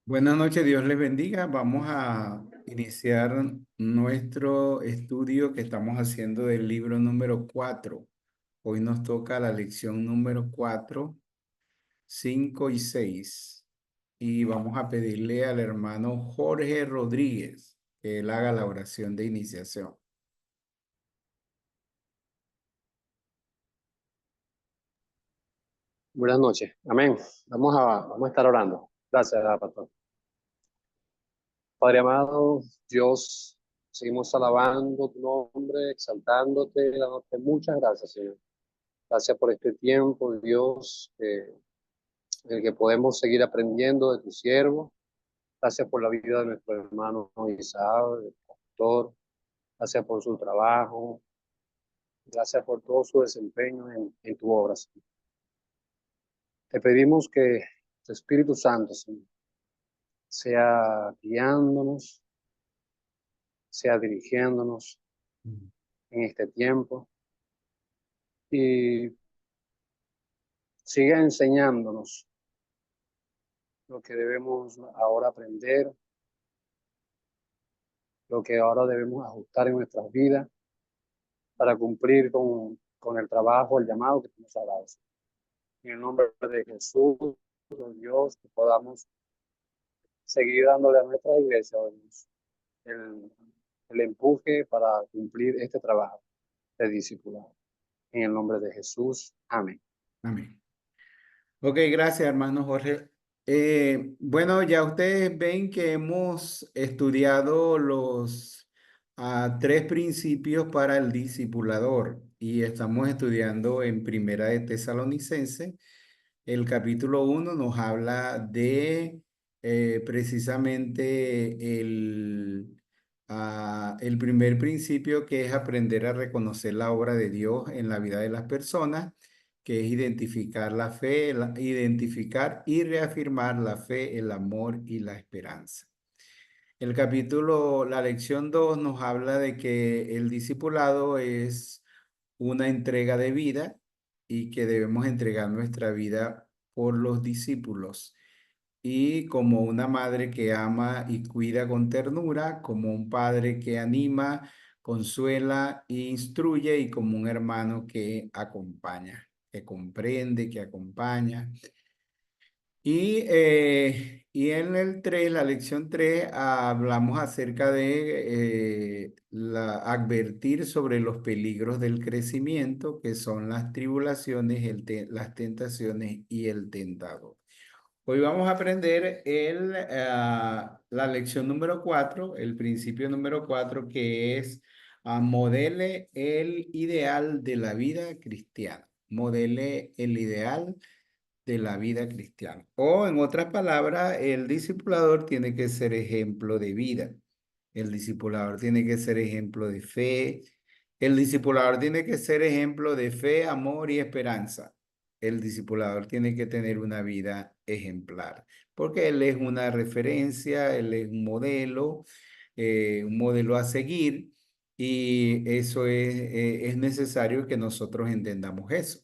Buenas noches, Dios les bendiga. Vamos a iniciar nuestro estudio que estamos haciendo del libro número 4. Hoy nos toca la lección número 4, 5 y 6. Y vamos a pedirle al hermano Jorge Rodríguez que él haga la oración de iniciación. Buenas noches. Amén. Vamos a estar orando. Gracias, pastor. Padre amado, Dios, seguimos alabando tu nombre, exaltándote, dándote muchas gracias, Señor. Gracias por este tiempo, Dios, en el que podemos seguir aprendiendo de tu siervo. Gracias por la vida de nuestro hermano Isaac, el pastor. Gracias por su trabajo. Gracias por todo su desempeño en tu obra, Señor. Te pedimos que tu Espíritu Santo, Señor, sea guiándonos, sea dirigiéndonos en este tiempo y siga enseñándonos lo que debemos ahora aprender, lo que ahora debemos ajustar en nuestras vidas para cumplir con el trabajo, el llamado que tú nos has dado. En el nombre de Jesús, Dios, que podamos seguir dándole a nuestra iglesia Dios, el empuje para cumplir este trabajo de discipulado. En el nombre de Jesús, amén. Amén. Ok, gracias, hermano Jorge. Bueno, ya ustedes ven que hemos estudiado los tres principios para el discipulador y estamos estudiando en Primera de Tesalonicense. El capítulo 1 nos habla de precisamente el primer principio, que es aprender a reconocer la obra de Dios en la vida de las personas, que es identificar la fe, identificar y reafirmar la fe, el amor y la esperanza. La lección 2 nos habla de que el discipulado es una entrega de vida y que debemos entregar nuestra vida por los discípulos. Y como una madre que ama y cuida con ternura, como un padre que anima, consuela e instruye, y como un hermano que acompaña, que comprende, que acompaña. Y en el 3, la lección 3, hablamos acerca de advertir sobre los peligros del crecimiento, que son las tribulaciones, las tentaciones y el tentador. Hoy vamos a aprender la lección número 4, el principio número 4, que es modele el ideal de la vida cristiana. Modele el ideal de la vida cristiana. O en otras palabras, el discipulador tiene que ser ejemplo de vida. El discipulador tiene que ser ejemplo de fe. El discipulador tiene que ser ejemplo de fe, amor y esperanza. El discipulador tiene que tener una vida ejemplar, porque él es una referencia, él es un modelo a seguir, y eso es necesario que nosotros entendamos eso.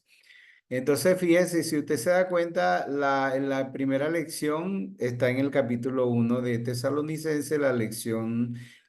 Entonces, fíjese, si usted se da cuenta, la primera lección está en el capítulo 1 de Tesalonicense,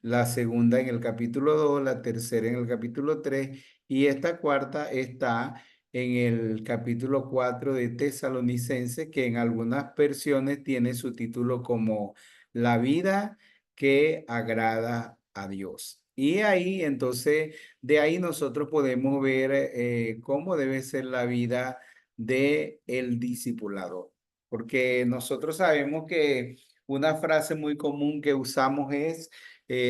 la segunda en el capítulo 2, la tercera en el capítulo 3, y esta cuarta está en el capítulo 4 de Tesalonicense, que en algunas versiones tiene su título como La vida que agrada a Dios. Y ahí, entonces, de ahí nosotros podemos ver cómo debe ser la vida de el discipulador. Porque nosotros sabemos que una frase muy común que usamos es,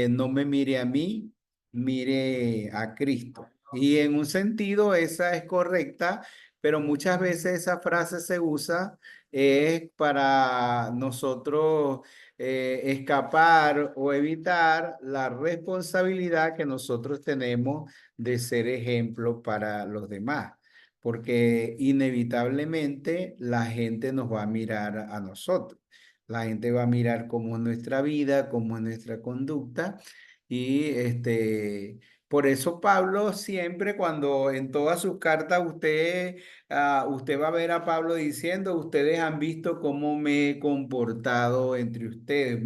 no me mire a mí, mire a Cristo. Y en un sentido esa es correcta, pero muchas veces esa frase se usa es para nosotros escapar o evitar la responsabilidad que nosotros tenemos de ser ejemplo para los demás, porque inevitablemente la gente nos va a mirar a nosotros. La gente va a mirar cómo es nuestra vida, cómo es nuestra conducta, y Por eso Pablo siempre cuando en todas sus cartas usted va a ver a Pablo diciendo, ustedes han visto cómo me he comportado entre ustedes,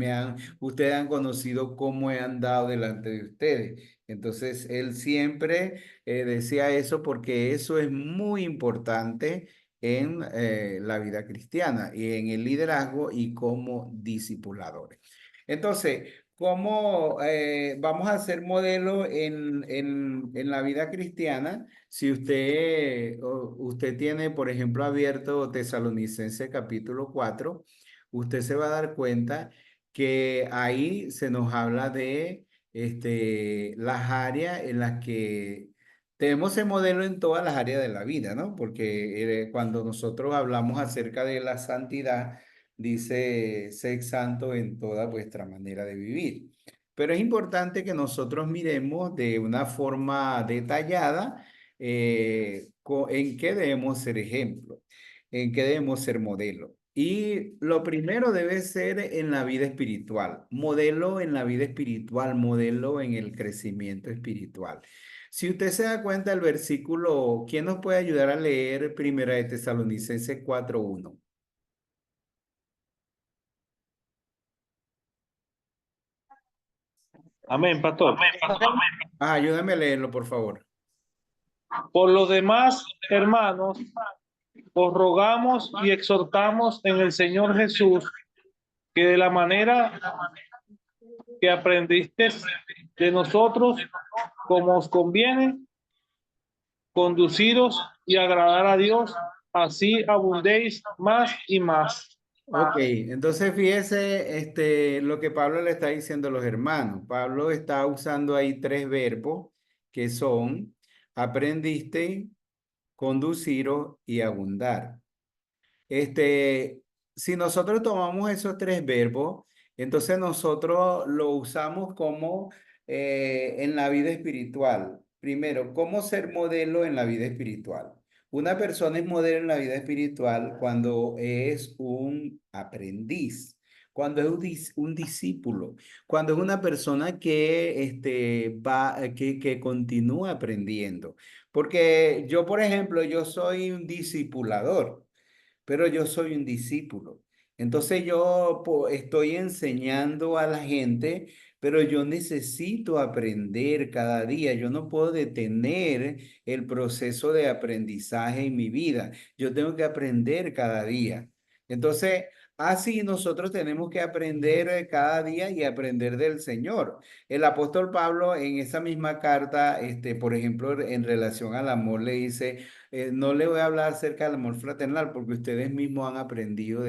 ustedes han conocido cómo he andado delante de ustedes. Entonces él siempre decía eso porque eso es muy importante en la vida cristiana y en el liderazgo y como discipuladores. Entonces, ¿cómo vamos a ser modelo en la vida cristiana? Si usted tiene, por ejemplo, abierto Tesalonicenses capítulo 4, usted se va a dar cuenta que ahí se nos habla de las áreas en las que debemos ser modelo en todas las áreas de la vida, ¿no? Porque cuando nosotros hablamos acerca de la santidad, dice, sed santo en toda vuestra manera de vivir. Pero es importante que nosotros miremos de una forma detallada en qué debemos ser ejemplo, en qué debemos ser modelo. Y lo primero debe ser en la vida espiritual, modelo en la vida espiritual, modelo en el crecimiento espiritual. Si usted se da cuenta del versículo, ¿quién nos puede ayudar a leer Primera de Tesalonicenses 4:1? Amén, pastor. Ayúdame a leerlo, por favor. Por lo demás, hermanos, os rogamos y exhortamos en el Señor Jesús que de la manera que aprendiste de nosotros, como os conviene, conduciros y agradar a Dios, así abundéis más y más. Ok, entonces fíjese lo que Pablo le está diciendo a los hermanos. Pablo está usando ahí tres verbos que son aprendiste, conduciros y abundar. Este, si nosotros tomamos esos tres verbos, entonces nosotros lo usamos como en la vida espiritual. Primero, ¿cómo ser modelo en la vida espiritual? Una persona es modelo en la vida espiritual cuando es un aprendiz, cuando es un discípulo, cuando es una persona que, que continúa aprendiendo. Porque yo, por ejemplo, yo soy un discipulador, pero yo soy un discípulo. Entonces yo estoy enseñando a la gente, pero yo necesito aprender cada día. Yo no puedo detener el proceso de aprendizaje en mi vida. Yo tengo que aprender cada día. Entonces, así nosotros tenemos que aprender cada día y aprender del Señor. El apóstol Pablo en esa misma carta, por ejemplo, en relación al amor, le dice, no le voy a hablar acerca del amor fraternal porque ustedes mismos han aprendido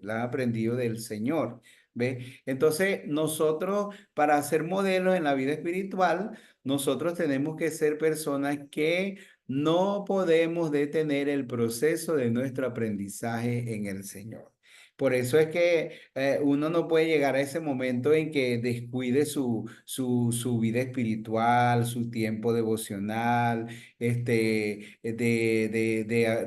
la han aprendido del Señor. ¿Ve? Entonces, nosotros, para ser modelos en la vida espiritual, nosotros tenemos que ser personas que no podemos detener el proceso de nuestro aprendizaje en el Señor. Por eso es que uno no puede llegar a ese momento en que descuide su vida espiritual, su tiempo devocional, de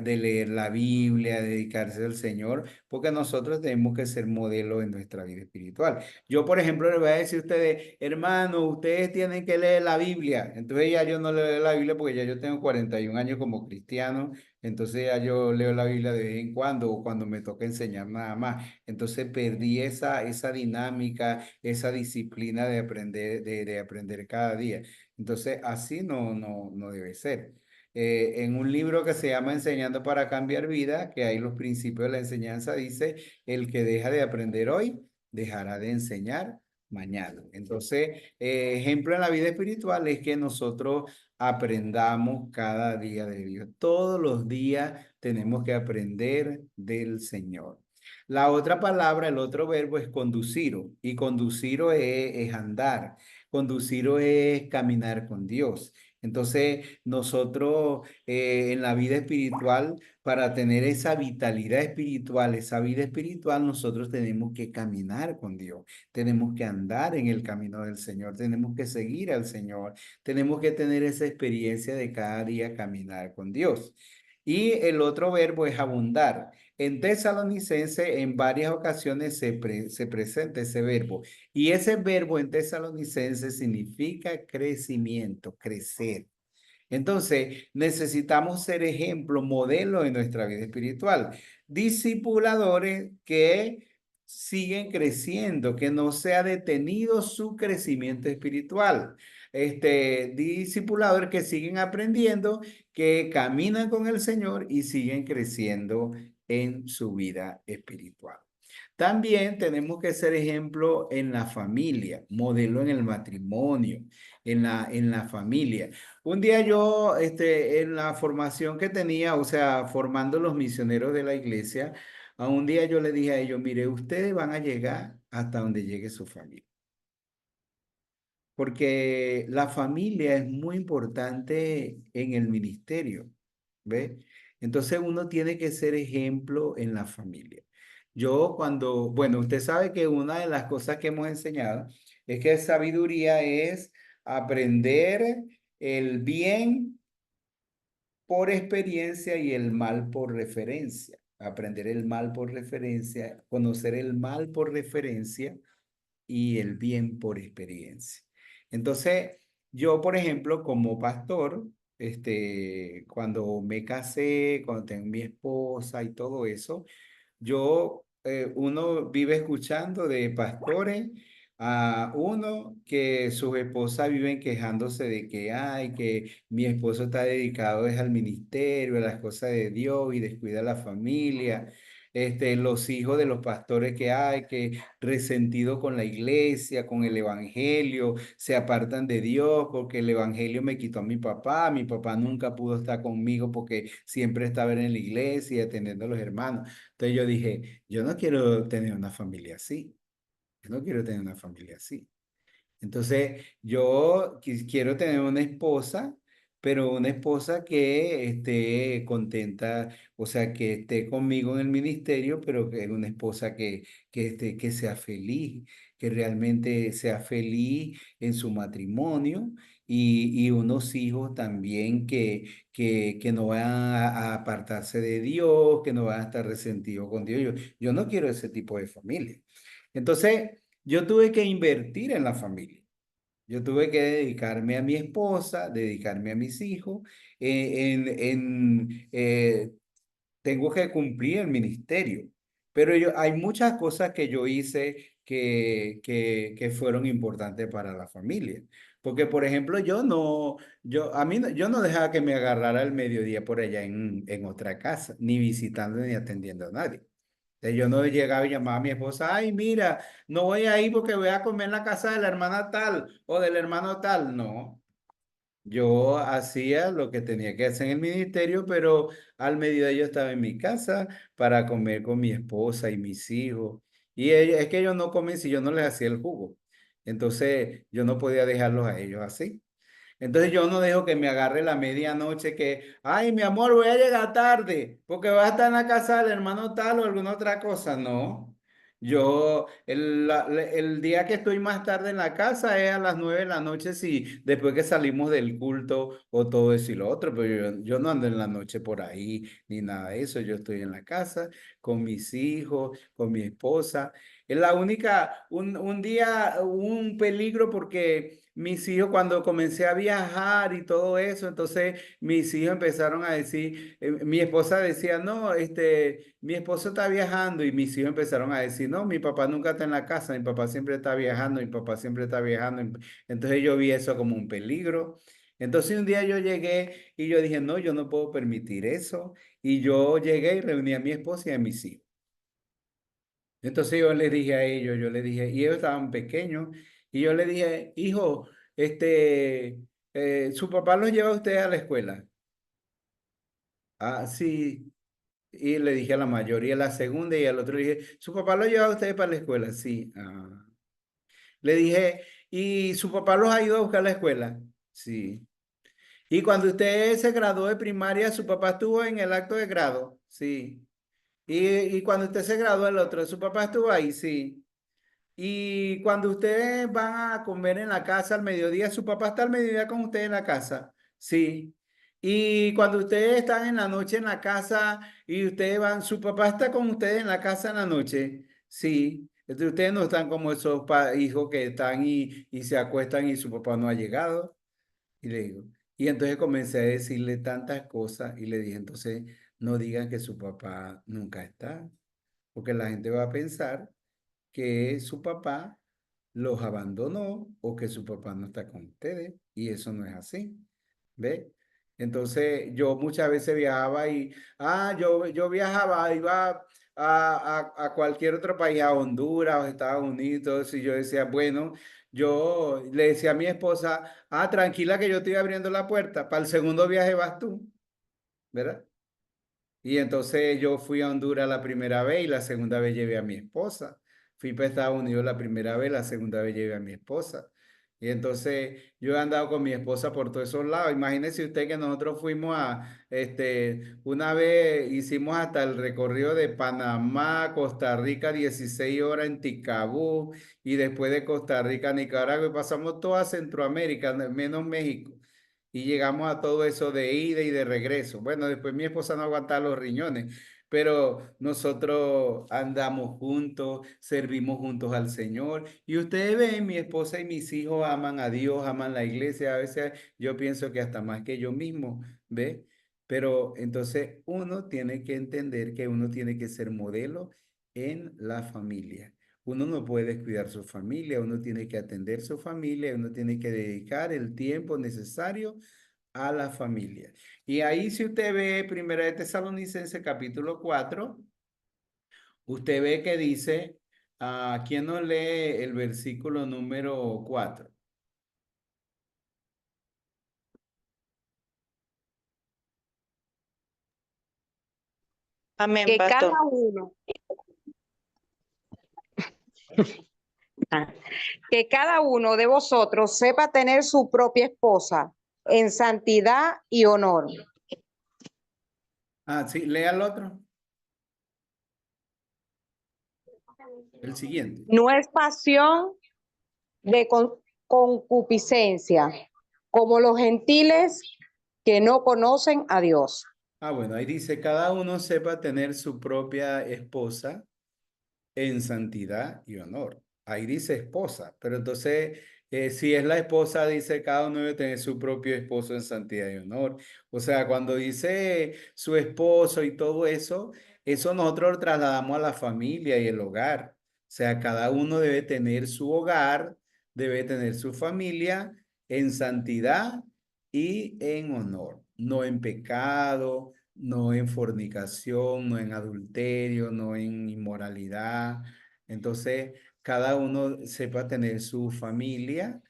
leer la Biblia, dedicarse al Señor, porque nosotros tenemos que ser modelos en nuestra vida espiritual. Yo, por ejemplo, les voy a decir a ustedes, hermanos, ustedes tienen que leer la Biblia. Entonces ya yo no leo la Biblia porque ya yo tengo 41 años como cristiano, entonces ya yo leo la Biblia de vez en cuando o cuando me toca enseñar nada más. Entonces perdí esa dinámica, esa disciplina de aprender cada día. Entonces, así no debe ser. En un libro que se llama Enseñando para Cambiar Vida, que hay los principios de la enseñanza, dice, el que deja de aprender hoy, dejará de enseñar mañana. Entonces, ejemplo en la vida espiritual es que nosotros aprendamos cada día de Dios. Todos los días tenemos que aprender del Señor. La otra palabra, el otro verbo es conduciro, y conduciro es andar. Conducir es caminar con Dios. Entonces, nosotros en la vida espiritual, para tener esa vitalidad espiritual, esa vida espiritual, nosotros tenemos que caminar con Dios. Tenemos que andar en el camino del Señor. Tenemos que seguir al Señor. Tenemos que tener esa experiencia de cada día caminar con Dios. Y el otro verbo es abundar. en Tesalonicense en varias ocasiones se presenta ese verbo. Y ese verbo en Tesalonicense significa crecimiento, crecer. Entonces, necesitamos ser ejemplo, modelo en nuestra vida espiritual. Discipuladores que siguen creciendo, que no se ha detenido su crecimiento espiritual. Discipuladores que siguen aprendiendo, que caminan con el Señor y siguen creciendo en su vida espiritual. También tenemos que ser ejemplo en la familia, modelo en el matrimonio, en la familia. Un día yo, en la formación que tenía, o sea, formando los misioneros de la iglesia, a un día yo le dije a ellos, mire, ustedes van a llegar hasta donde llegue su familia. Porque la familia es muy importante en el ministerio, ¿ve? Entonces uno tiene que ser ejemplo en la familia. Bueno, usted sabe que una de las cosas que hemos enseñado es que sabiduría es aprender el bien por experiencia y el mal por referencia. Aprender el mal por referencia, conocer el mal por referencia y el bien por experiencia. Entonces, yo, por ejemplo, como pastor, cuando me casé, cuando tengo mi esposa y todo eso, uno vive escuchando de pastores a uno que sus esposas viven quejándose de que, ay, que mi esposo está dedicado es al ministerio, a las cosas de Dios y descuida a la familia. Los hijos de los pastores que hay, que resentido con la iglesia, con el evangelio, se apartan de Dios porque el evangelio me quitó a mi papá nunca pudo estar conmigo porque siempre estaba en la iglesia y atendiendo a los hermanos. Entonces yo dije, yo no quiero tener una familia así. Yo no quiero tener una familia así. Entonces yo quiero tener una esposa, pero una esposa que esté contenta, o sea, que esté conmigo en el ministerio, pero que es una esposa que sea feliz, que realmente sea feliz en su matrimonio y unos hijos también que no van a apartarse de Dios, que no van a estar resentidos con Dios. Yo no quiero ese tipo de familia. Entonces, yo tuve que invertir en la familia. Yo tuve que dedicarme a mi esposa, dedicarme a mis hijos. Tengo que cumplir el ministerio. Pero hay muchas cosas que yo hice que fueron importantes para la familia. Porque, por ejemplo, yo no dejaba que me agarrara el mediodía por allá en otra casa, ni visitando ni atendiendo a nadie. Yo no llegaba y llamaba a mi esposa, ay, mira, no voy a ir porque voy a comer en la casa de la hermana tal o del hermano tal. No, yo hacía lo que tenía que hacer en el ministerio, pero al mediodía yo estaba en mi casa para comer con mi esposa y mis hijos. Y es que ellos no comen si yo no les hacía el jugo. Entonces yo no podía dejarlos a ellos así. Entonces yo no dejo que me agarre la medianoche que, ay, mi amor, voy a llegar tarde porque vas a estar en la casa del hermano tal o alguna otra cosa. No. El día que estoy más tarde en la casa es a las 9 de la noche, si después que salimos del culto o todo eso y lo otro, pero yo no ando en la noche por ahí ni nada de eso. Yo estoy en la casa con mis hijos, con mi esposa. Es la única, un día, un peligro porque mis hijos, cuando comencé a viajar y todo eso, entonces mis hijos empezaron a decir, mi esposa decía, no, mi esposo está viajando y mis hijos empezaron a decir, no, mi papá nunca está en la casa, mi papá siempre está viajando, mi papá siempre está viajando. Entonces yo vi eso como un peligro. Entonces un día yo llegué y yo dije, no, yo no puedo permitir eso. Y yo llegué y reuní a mi esposa y a mis hijos. Entonces yo les dije a ellos, yo les dije, y ellos estaban pequeños, y yo les dije, hijo, su papá los lleva a ustedes a la escuela. Ah, sí. Y le dije a la mayoría, la segunda y al otro le dije, ¿su papá los lleva a ustedes para la escuela? Sí. Ah. Le dije, ¿y su papá los ha ido a buscar a la escuela? Sí. ¿Y cuando usted se graduó de primaria, su papá estuvo en el acto de grado? Sí. ¿Y cuando usted se graduó el otro, su papá estuvo ahí? Sí. Y cuando ustedes van a comer en la casa al mediodía, ¿su papá está al mediodía con ustedes en la casa? Sí. Y cuando ustedes están en la noche en la casa y ustedes van, su papá está con ustedes en la casa en la noche, sí. Entonces ustedes no están como esos hijos que están y se acuestan y su papá no ha llegado. Y le digo, y entonces comencé a decirle tantas cosas y le dije, entonces no digan que su papá nunca está, porque la gente va a pensar que su papá los abandonó o que su papá no está con ustedes y eso no es así, ¿ve? Entonces yo muchas veces viajaba yo viajaba, iba a cualquier otro país, a Honduras, a Estados Unidos, y yo decía, bueno, yo le decía a mi esposa, tranquila que yo estoy abriendo la puerta, para el segundo viaje vas tú, ¿verdad? Y entonces yo fui a Honduras la primera vez y la segunda vez llevé a mi esposa. Fui para Estados Unidos la primera vez, la segunda vez llevé a mi esposa. Y entonces yo he andado con mi esposa por todos esos lados. Imagínese usted que nosotros fuimos una vez hicimos hasta el recorrido de Panamá, Costa Rica, 16 horas en Ticabú, y después de Costa Rica a Nicaragua, y pasamos toda Centroamérica, menos México. Y llegamos a todo eso de ida y de regreso. Bueno, después mi esposa no aguantaba los riñones, pero nosotros andamos juntos, servimos juntos al Señor. Y ustedes ven, mi esposa y mis hijos aman a Dios, aman la iglesia. A veces yo pienso que hasta más que yo mismo, ¿ve? Pero entonces uno tiene que entender que uno tiene que ser modelo en la familia. Uno no puede descuidar su familia, uno tiene que atender su familia, uno tiene que dedicar el tiempo necesario a la familia. Y ahí si usted ve Primera de Tesalonicenses capítulo 4, usted ve que dice, ¿quién nos lee el versículo número 4? Amén, Que pastor. cada uno, que cada uno de vosotros sepa tener su propia esposa en santidad y honor. Sí, lea el otro. El siguiente. No es pasión de concupiscencia, como los gentiles que no conocen a Dios. Bueno, ahí dice, cada uno sepa tener su propia esposa en santidad y honor. Ahí dice esposa, pero entonces, si es la esposa, dice cada uno debe tener su propio esposo en santidad y honor. O sea, cuando dice su esposo y todo eso, eso nosotros lo trasladamos a la familia y el hogar. O sea, cada uno debe tener su hogar, debe tener su familia en santidad y en honor, no en pecado, no en fornicación, no en adulterio, no en inmoralidad. Entonces, cada uno sepa tener su familia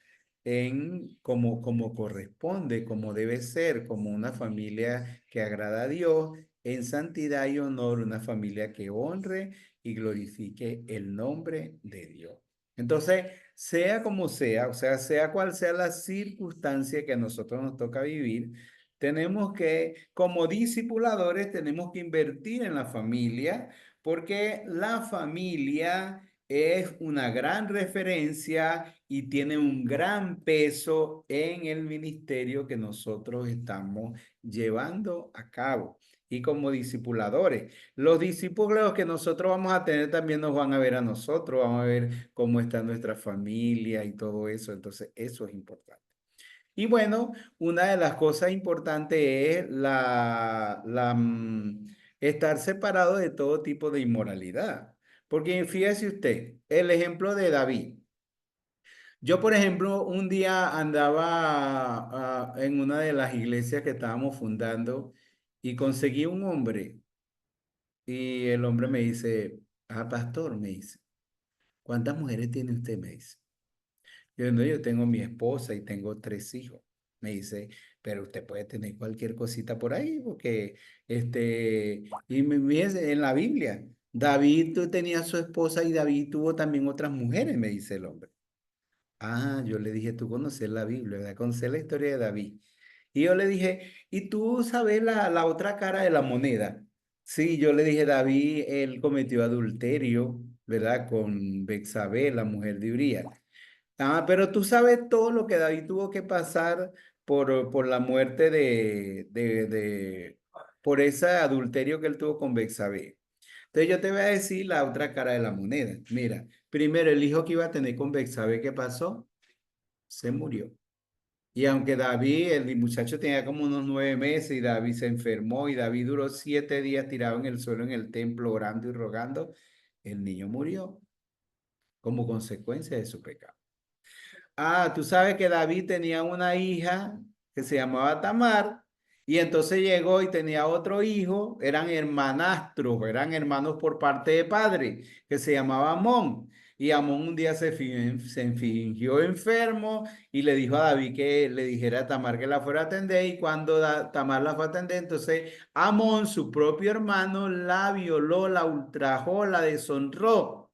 en como corresponde, como debe ser, como una familia que agrada a Dios, en santidad y honor, una familia que honre y glorifique el nombre de Dios. Entonces, sea como sea, o sea cual sea la circunstancia que a nosotros nos toca vivir, tenemos que, como discipuladores, tenemos que invertir en la familia, porque la familia es una gran referencia y tiene un gran peso en el ministerio que nosotros estamos llevando a cabo. Y como discipuladores, los discípulos que nosotros vamos a tener también nos van a ver a nosotros, vamos a ver cómo está nuestra familia y todo eso. Entonces, eso es importante. Y bueno, una de las cosas importantes es estar separado de todo tipo de inmoralidad. Porque fíjese usted, el ejemplo de David. Yo, por ejemplo, un día andaba en una de las iglesias que estábamos fundando y conseguí un hombre y el hombre me dice, pastor, me dice, ¿cuántas mujeres tiene usted? Me dice. Yo no, yo tengo mi esposa y tengo 3 hijos. Me dice, pero usted puede tener cualquier cosita por ahí, porque y dice, en la Biblia, David tenía su esposa y David tuvo también otras mujeres, me dice el hombre. Yo le dije, tú conoces la Biblia, ¿verdad? Conoces la historia de David. Y yo le dije, ¿y tú sabes la otra cara de la moneda? Sí, yo le dije, David, él cometió adulterio, ¿verdad? Con Betsabé, la mujer de Urías. Pero tú sabes todo lo que David tuvo que pasar por la muerte por ese adulterio que él tuvo con Betsabé. Entonces yo te voy a decir la otra cara de la moneda. Mira, primero el hijo que iba a tener con Betsabé, ¿qué pasó? Se murió. Y aunque David, el muchacho tenía como unos 9 meses y David se enfermó y David duró 7 días tirado en el suelo en el templo orando y rogando, el niño murió como consecuencia de su pecado. Ah, tú sabes que David tenía una hija que se llamaba Tamar y entonces llegó y tenía otro hijo, eran hermanastros, eran hermanos por parte de padre, que se llamaba Amón. Y Amón un día se fingió enfermo y le dijo a David que le dijera a Tamar que la fuera a atender y cuando Tamar la fue a atender, entonces Amón, su propio hermano, la violó, la ultrajó, la deshonró.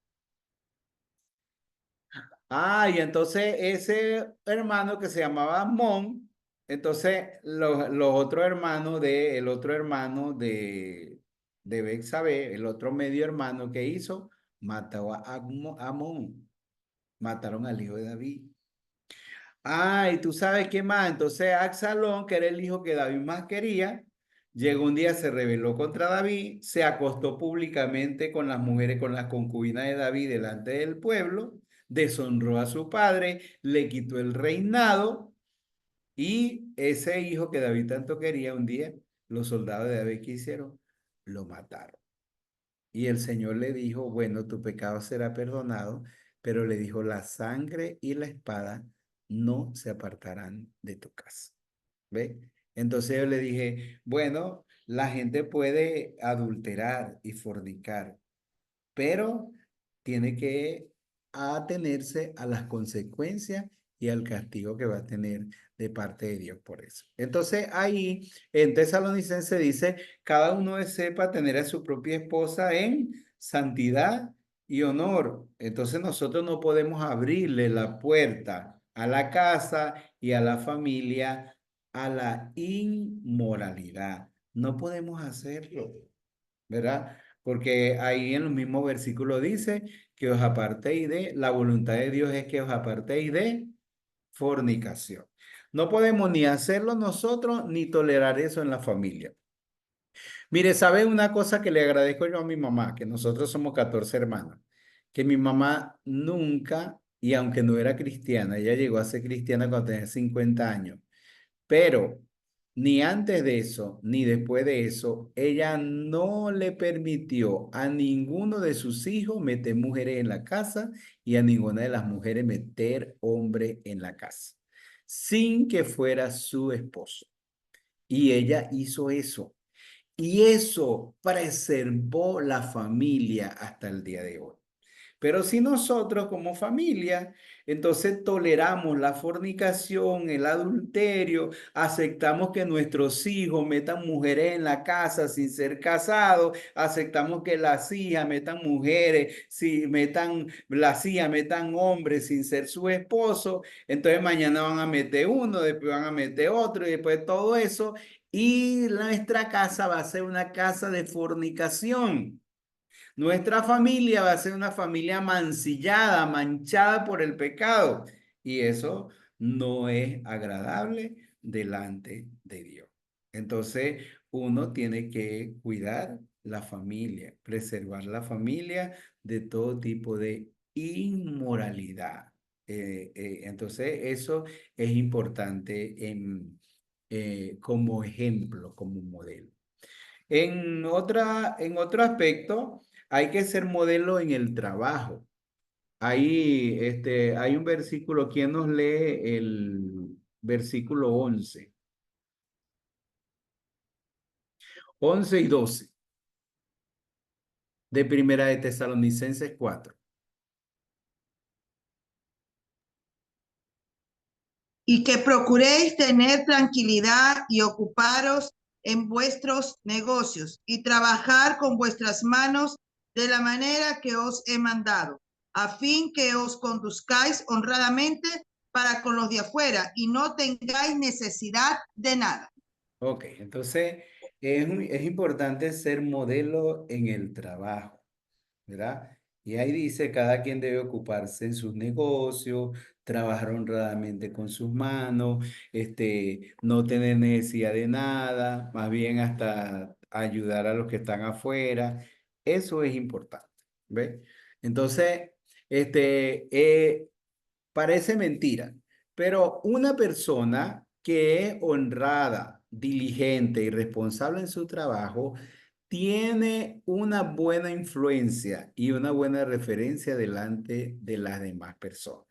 Ah, y entonces ese hermano que se llamaba Amón, entonces los otros hermanos el otro hermano de Betsabé, el otro medio hermano que hizo, mató a Amón, mataron al hijo de David. Ah, y tú sabes qué más, entonces Absalón, que era el hijo que David más quería, llegó un día, se rebeló contra David, se acostó públicamente con las mujeres, con las concubinas de David delante del pueblo, deshonró a su padre, le quitó el reinado y ese hijo que David tanto quería, un día los soldados de David, ¿qué hicieron? Lo mataron. Y el Señor le dijo, bueno, tu pecado será perdonado, pero le dijo, la sangre y la espada no se apartarán de tu casa. ¿Ve? Entonces yo le dije, bueno, la gente puede adulterar y fornicar, pero tiene que atenerse a las consecuencias y al castigo que va a tener de parte de Dios por eso. Entonces ahí en Tesalonicense dice, cada uno sepa tener a su propia esposa en santidad y honor. Entonces nosotros no podemos abrirle la puerta a la casa y a la familia a la inmoralidad. No podemos hacerlo, ¿verdad? Porque ahí en los mismos versículos dice que os apartéis la voluntad de Dios es que os apartéis de fornicación. No podemos ni hacerlo nosotros ni tolerar eso en la familia. Mire, ¿sabe una cosa que le agradezco yo a mi mamá? Que nosotros somos 14 hermanos. Que mi mamá nunca, y aunque no era cristiana, ella llegó a ser cristiana cuando tenía 50 años, pero ni antes de eso, ni después de eso, ella no le permitió a ninguno de sus hijos meter mujeres en la casa y a ninguna de las mujeres meter hombre en la casa, sin que fuera su esposo. Y ella hizo eso. Y eso preservó la familia hasta el día de hoy. Pero si nosotros como familia, entonces toleramos la fornicación, el adulterio, aceptamos que nuestros hijos metan mujeres en la casa sin ser casados, aceptamos que las hijas metan mujeres, si metan las hijas metan hombres sin ser su esposo, entonces mañana van a meter uno, después van a meter otro y después todo eso, y nuestra casa va a ser una casa de fornicación. Nuestra familia va a ser una familia mancillada, manchada por el pecado. Y eso no es agradable delante de Dios. Entonces, uno tiene que cuidar la familia, preservar la familia de todo tipo de inmoralidad. Entonces, eso es importante como ejemplo, como modelo. En otro aspecto, hay que ser modelo en el trabajo. Ahí, hay un versículo, ¿quién nos lee el versículo 11? 11 y 12 de Primera de Tesalonicenses 4. Y que procuréis tener tranquilidad y ocuparos en vuestros negocios y trabajar con vuestras manos de la manera que os he mandado, a fin que os conduzcáis honradamente para con los de afuera y no tengáis necesidad de nada. Ok, entonces es importante ser modelo en el trabajo, ¿verdad? Y ahí dice, cada quien debe ocuparse en sus negocios, trabajar honradamente con sus manos, no tener necesidad de nada, más bien hasta ayudar a los que están afuera. Eso es importante, ¿ves? Entonces, parece mentira, pero una persona que es honrada, diligente y responsable en su trabajo, tiene una buena influencia y una buena referencia delante de las demás personas.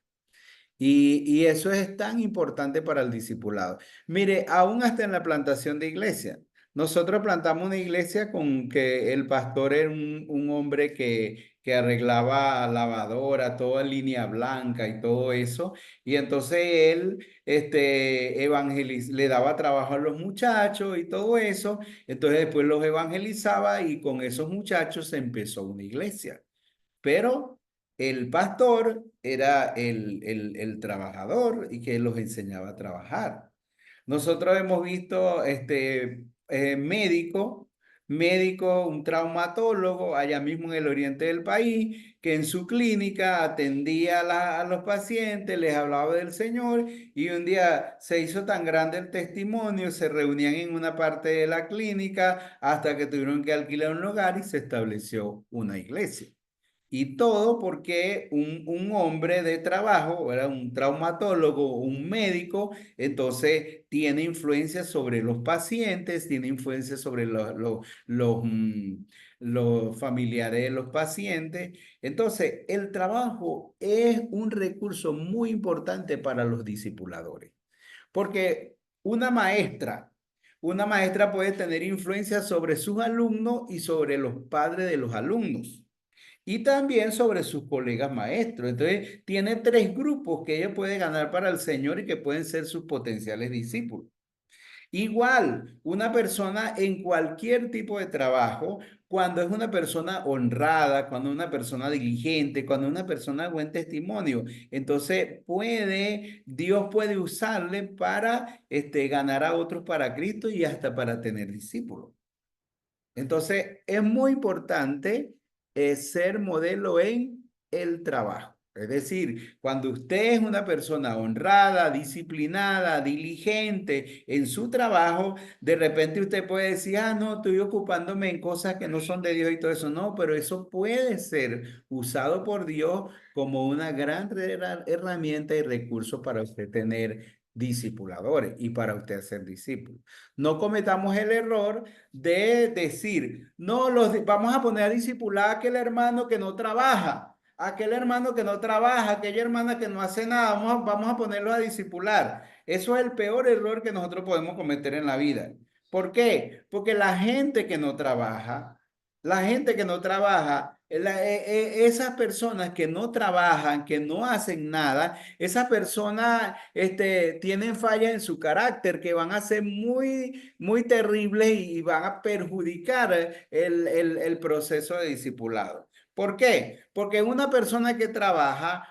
Y eso es tan importante para el discipulado. Mire, aún hasta en la plantación de iglesia. Nosotros plantamos una iglesia con que el pastor era un hombre que arreglaba lavadora, toda línea blanca y todo eso. Y entonces él le daba trabajo a los muchachos y todo eso. Entonces después los evangelizaba y con esos muchachos se empezó una iglesia. Pero el pastor era el trabajador y que los enseñaba a trabajar. Nosotros hemos visto médico, un traumatólogo allá mismo en el oriente del país, que en su clínica atendía a los pacientes, les hablaba del Señor y un día se hizo tan grande el testimonio, se reunían en una parte de la clínica hasta que tuvieron que alquilar un lugar y se estableció una iglesia. Y todo porque un hombre de trabajo, era un traumatólogo, un médico, entonces tiene influencia sobre los pacientes, tiene influencia sobre los familiares de los pacientes. Entonces, el trabajo es un recurso muy importante para los discipuladores, porque una maestra puede tener influencia sobre sus alumnos y sobre los padres de los alumnos y también sobre sus colegas maestros. Entonces, tiene tres grupos que ella puede ganar para el Señor y que pueden ser sus potenciales discípulos. Igual, una persona en cualquier tipo de trabajo, cuando es una persona honrada, cuando es una persona diligente, cuando es una persona de buen testimonio, entonces Dios puede usarle para ganar a otros para Cristo y hasta para tener discípulos. Entonces, es muy importante ser modelo en el trabajo. Es decir, cuando usted es una persona honrada, disciplinada, diligente en su trabajo, de repente usted puede decir, ah, no, estoy ocupándome en cosas que no son de Dios y todo eso. No, pero eso puede ser usado por Dios como una gran herramienta y recurso para usted tener discipuladores y para usted ser discípulo. No cometamos el error de decir, no, vamos a poner a discipular a aquel hermano que no trabaja, aquel hermano que no trabaja, aquella hermana que no hace nada, vamos a ponerlo a discipular. Eso es el peor error que nosotros podemos cometer en la vida. ¿Por qué? Porque la gente que no trabaja, esas personas que no trabajan, que no hacen nada, esas personas tienen fallas en su carácter que van a ser muy, muy terribles y van a perjudicar el proceso de discipulado. ¿Por qué? Porque una persona que trabaja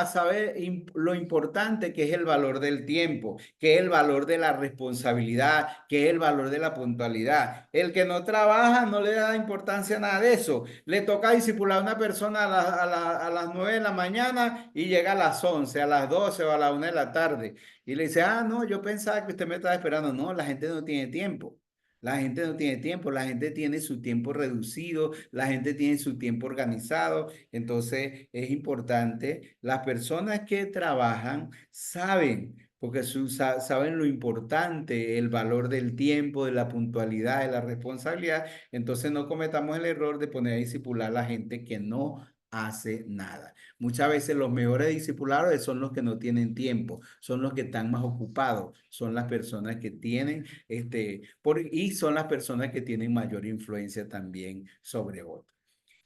sabe lo importante que es el valor del tiempo, que es el valor de la responsabilidad, que es el valor de la puntualidad. El que no trabaja no le da importancia a nada de eso. Le toca discipular a una persona a las 9 de la mañana y llega a las 11, a las 12 o a la 1 de la tarde. Y le dice, ah, no, yo pensaba que usted me estaba esperando. No, la gente no tiene tiempo. La gente no tiene tiempo, la gente tiene su tiempo reducido, la gente tiene su tiempo organizado. Entonces es importante, las personas que trabajan saben, porque saben lo importante, el valor del tiempo, de la puntualidad, de la responsabilidad. Entonces no cometamos el error de poner a discipular a la gente que no hace nada. Muchas veces los mejores discipulados son los que no tienen tiempo, son los que están más ocupados, son las personas que tienen y son las personas que tienen mayor influencia también sobre otros.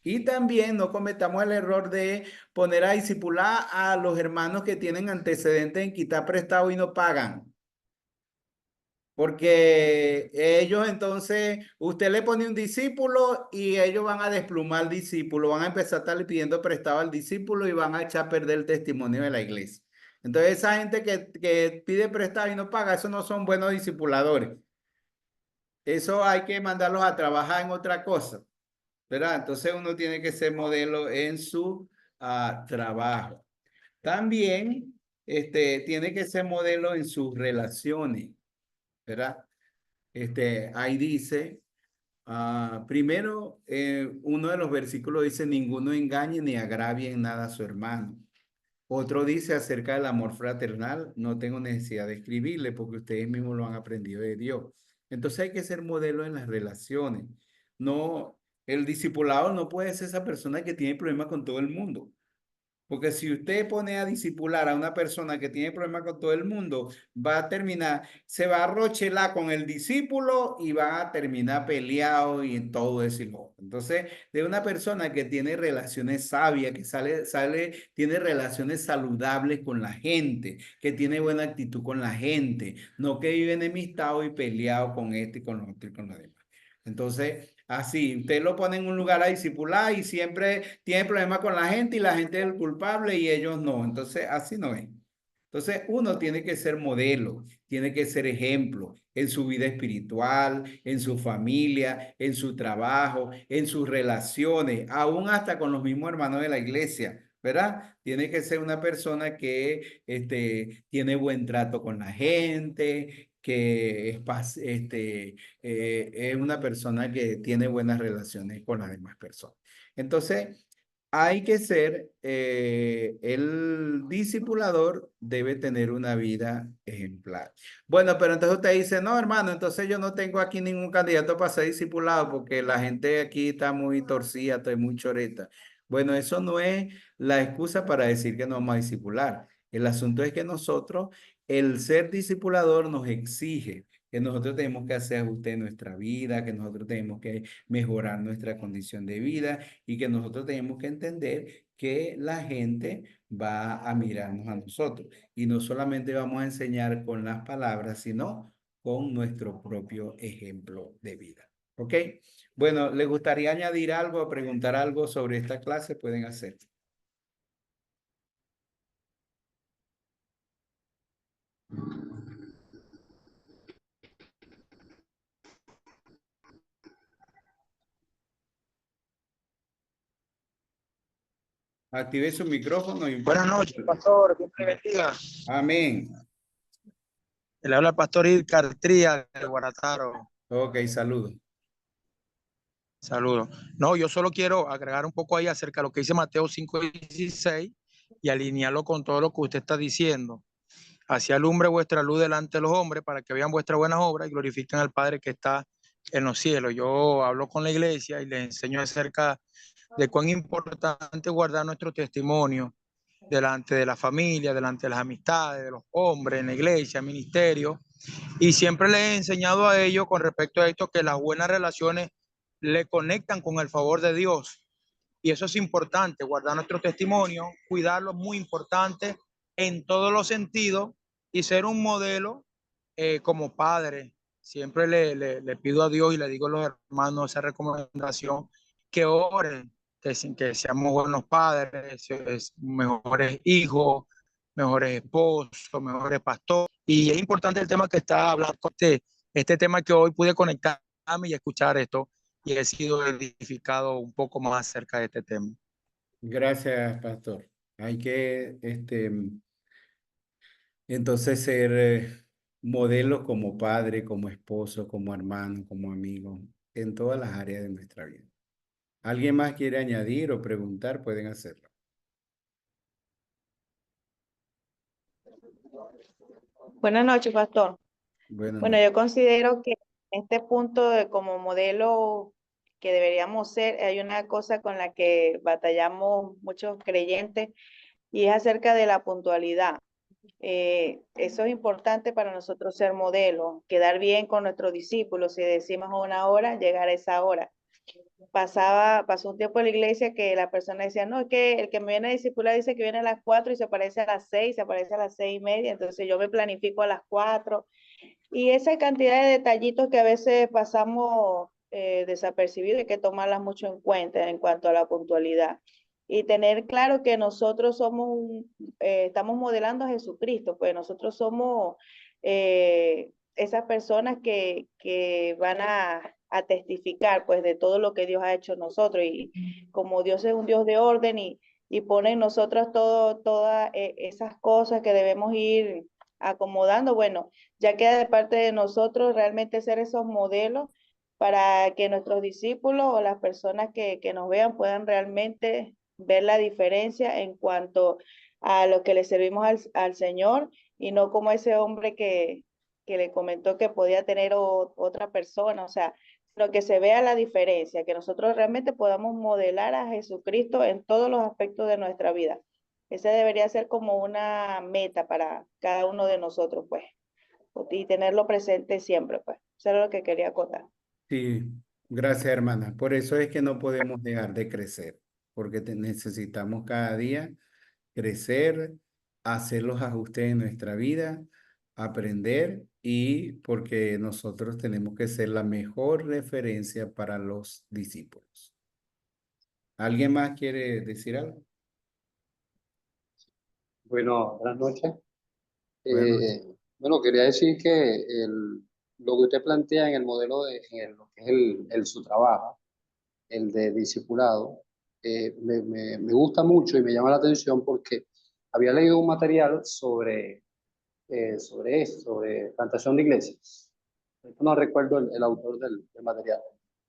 Y también no cometamos el error de poner a discipular a los hermanos que tienen antecedentes en quitar prestado y no pagan. Porque ellos entonces, usted le pone un discípulo y ellos van a desplumar al discípulo, van a empezar a estarle pidiendo prestado al discípulo y van a echar a perder el testimonio de la iglesia. Entonces esa gente que pide prestado y no paga, esos no son buenos discipuladores. Eso hay que mandarlos a trabajar en otra cosa, ¿verdad? Entonces uno tiene que ser modelo en su trabajo. También tiene que ser modelo en sus relaciones, ¿verdad? Ahí dice, primero, uno de los versículos dice, ninguno engañe ni agravie en nada a su hermano. Otro dice acerca del amor fraternal, no tengo necesidad de escribirle porque ustedes mismos lo han aprendido de Dios. Entonces hay que ser modelo en las relaciones. No, el discipulado no puede ser esa persona que tiene problemas con todo el mundo. Porque si usted pone a discipular a una persona que tiene problemas con todo el mundo, va a terminar, se va a rochelar con el discípulo y va a terminar peleado y en todo eso y lo otro. Entonces, de una persona que tiene relaciones sabias, que tiene relaciones saludables con la gente, que tiene buena actitud con la gente, no que vive enemistado y peleado con este y con los otros y con los demás. Entonces, así, usted lo pone en un lugar a discipular y siempre tiene problemas con la gente y la gente es el culpable y ellos no. Entonces, así no es. Entonces, uno tiene que ser modelo, tiene que ser ejemplo en su vida espiritual, en su familia, en su trabajo, en sus relaciones, aún hasta con los mismos hermanos de la iglesia. ¿Verdad? Tiene que ser una persona que tiene buen trato con la gente, que es una persona que tiene buenas relaciones con las demás personas. Entonces, hay que ser, el discipulador debe tener una vida ejemplar. Bueno, pero entonces usted dice, no, hermano, entonces yo no tengo aquí ningún candidato para ser discipulado porque la gente aquí está muy torcida, está muy choreta. Bueno, eso no es la excusa para decir que no vamos a discipular. El asunto es que nosotros, el ser discipulador nos exige que nosotros tenemos que hacer ajuste en nuestra vida, que nosotros tenemos que mejorar nuestra condición de vida y que nosotros tenemos que entender que la gente va a mirarnos a nosotros y no solamente vamos a enseñar con las palabras, sino con nuestro propio ejemplo de vida. ¿Ok? Bueno, ¿les gustaría añadir algo o preguntar algo sobre esta clase? Pueden hacer. Active su micrófono y... Buenas noches, pastor. Dios te bendiga. Amén. Le habla el pastor Ilcar Tría de Guarataro. Ok, saludos. Saludos. No, yo solo quiero agregar un poco ahí acerca de lo que dice Mateo 5:16 y alinearlo con todo lo que usted está diciendo. Así alumbre vuestra luz delante de los hombres para que vean vuestras buenas obras y glorifiquen al Padre que está en los cielos. Yo hablo con la iglesia y les enseño acerca de cuán importante guardar nuestro testimonio delante de la familia, delante de las amistades, de los hombres, en la iglesia, ministerio. Y siempre les he enseñado a ellos con respecto a esto que las buenas relaciones le conectan con el favor de Dios. Y eso es importante, guardar nuestro testimonio, cuidarlo, muy importante en todos los sentidos y ser un modelo como padre. Siempre le pido a Dios y le digo a los hermanos esa recomendación, que oren, que seamos buenos padres, mejores hijos, mejores esposos, mejores pastores. Y es importante el tema que está hablando, este tema que hoy pude conectarme y escuchar esto y he sido edificado un poco más acerca de este tema. Gracias, pastor. Hay que, entonces ser modelos como padre, como esposo, como hermano, como amigo, en todas las áreas de nuestra vida. ¿Alguien más quiere añadir o preguntar? Pueden hacerlo. Buenas noches, pastor. Bueno, Bueno, yo considero que en este punto de como modelo que deberíamos ser, hay una cosa con la que batallamos muchos creyentes y es acerca de la puntualidad. Eso es importante para nosotros ser modelo, quedar bien con nuestros discípulos. Si decimos una hora, llegar a esa hora. Pasó un tiempo en la iglesia que la persona decía, no, es que el que me viene a discipular dice que viene a las 4 y se aparece a las 6, se aparece a las 6:30, entonces yo me planifico a las 4. Y esa cantidad de detallitos que a veces pasamos desapercibidos, hay que tomarlas mucho en cuenta en cuanto a la puntualidad. Y tener claro que nosotros estamos modelando a Jesucristo, pues nosotros somos esas personas que van a testificar pues de todo lo que Dios ha hecho en nosotros. Y como Dios es un Dios de orden y y pone en nosotros todas esas cosas que debemos ir acomodando. Bueno, ya queda de parte de nosotros realmente ser esos modelos para que nuestros discípulos o las personas que nos vean puedan realmente ver la diferencia en cuanto a lo que le servimos al Señor, y no como ese hombre que le comentó que podía tener otra persona, o sea, sino que se vea la diferencia, que nosotros realmente podamos modelar a Jesucristo en todos los aspectos de nuestra vida. Ese debería ser como una meta para cada uno de nosotros, pues, y tenerlo presente siempre, pues. Eso es lo que quería contar. Sí, gracias, hermana. Por eso es que no podemos dejar de crecer, porque necesitamos cada día crecer, hacer los ajustes en nuestra vida, aprender y porque nosotros tenemos que ser la mejor referencia para los discípulos. ¿Alguien más quiere decir algo? Bueno, buenas noches. Bueno, Bueno, quería decir que lo que usted plantea en el modelo lo que es su trabajo, el de discipulado, me gusta mucho y me llama la atención porque había leído un material sobre eso, sobre plantación de iglesias. No recuerdo el autor del material,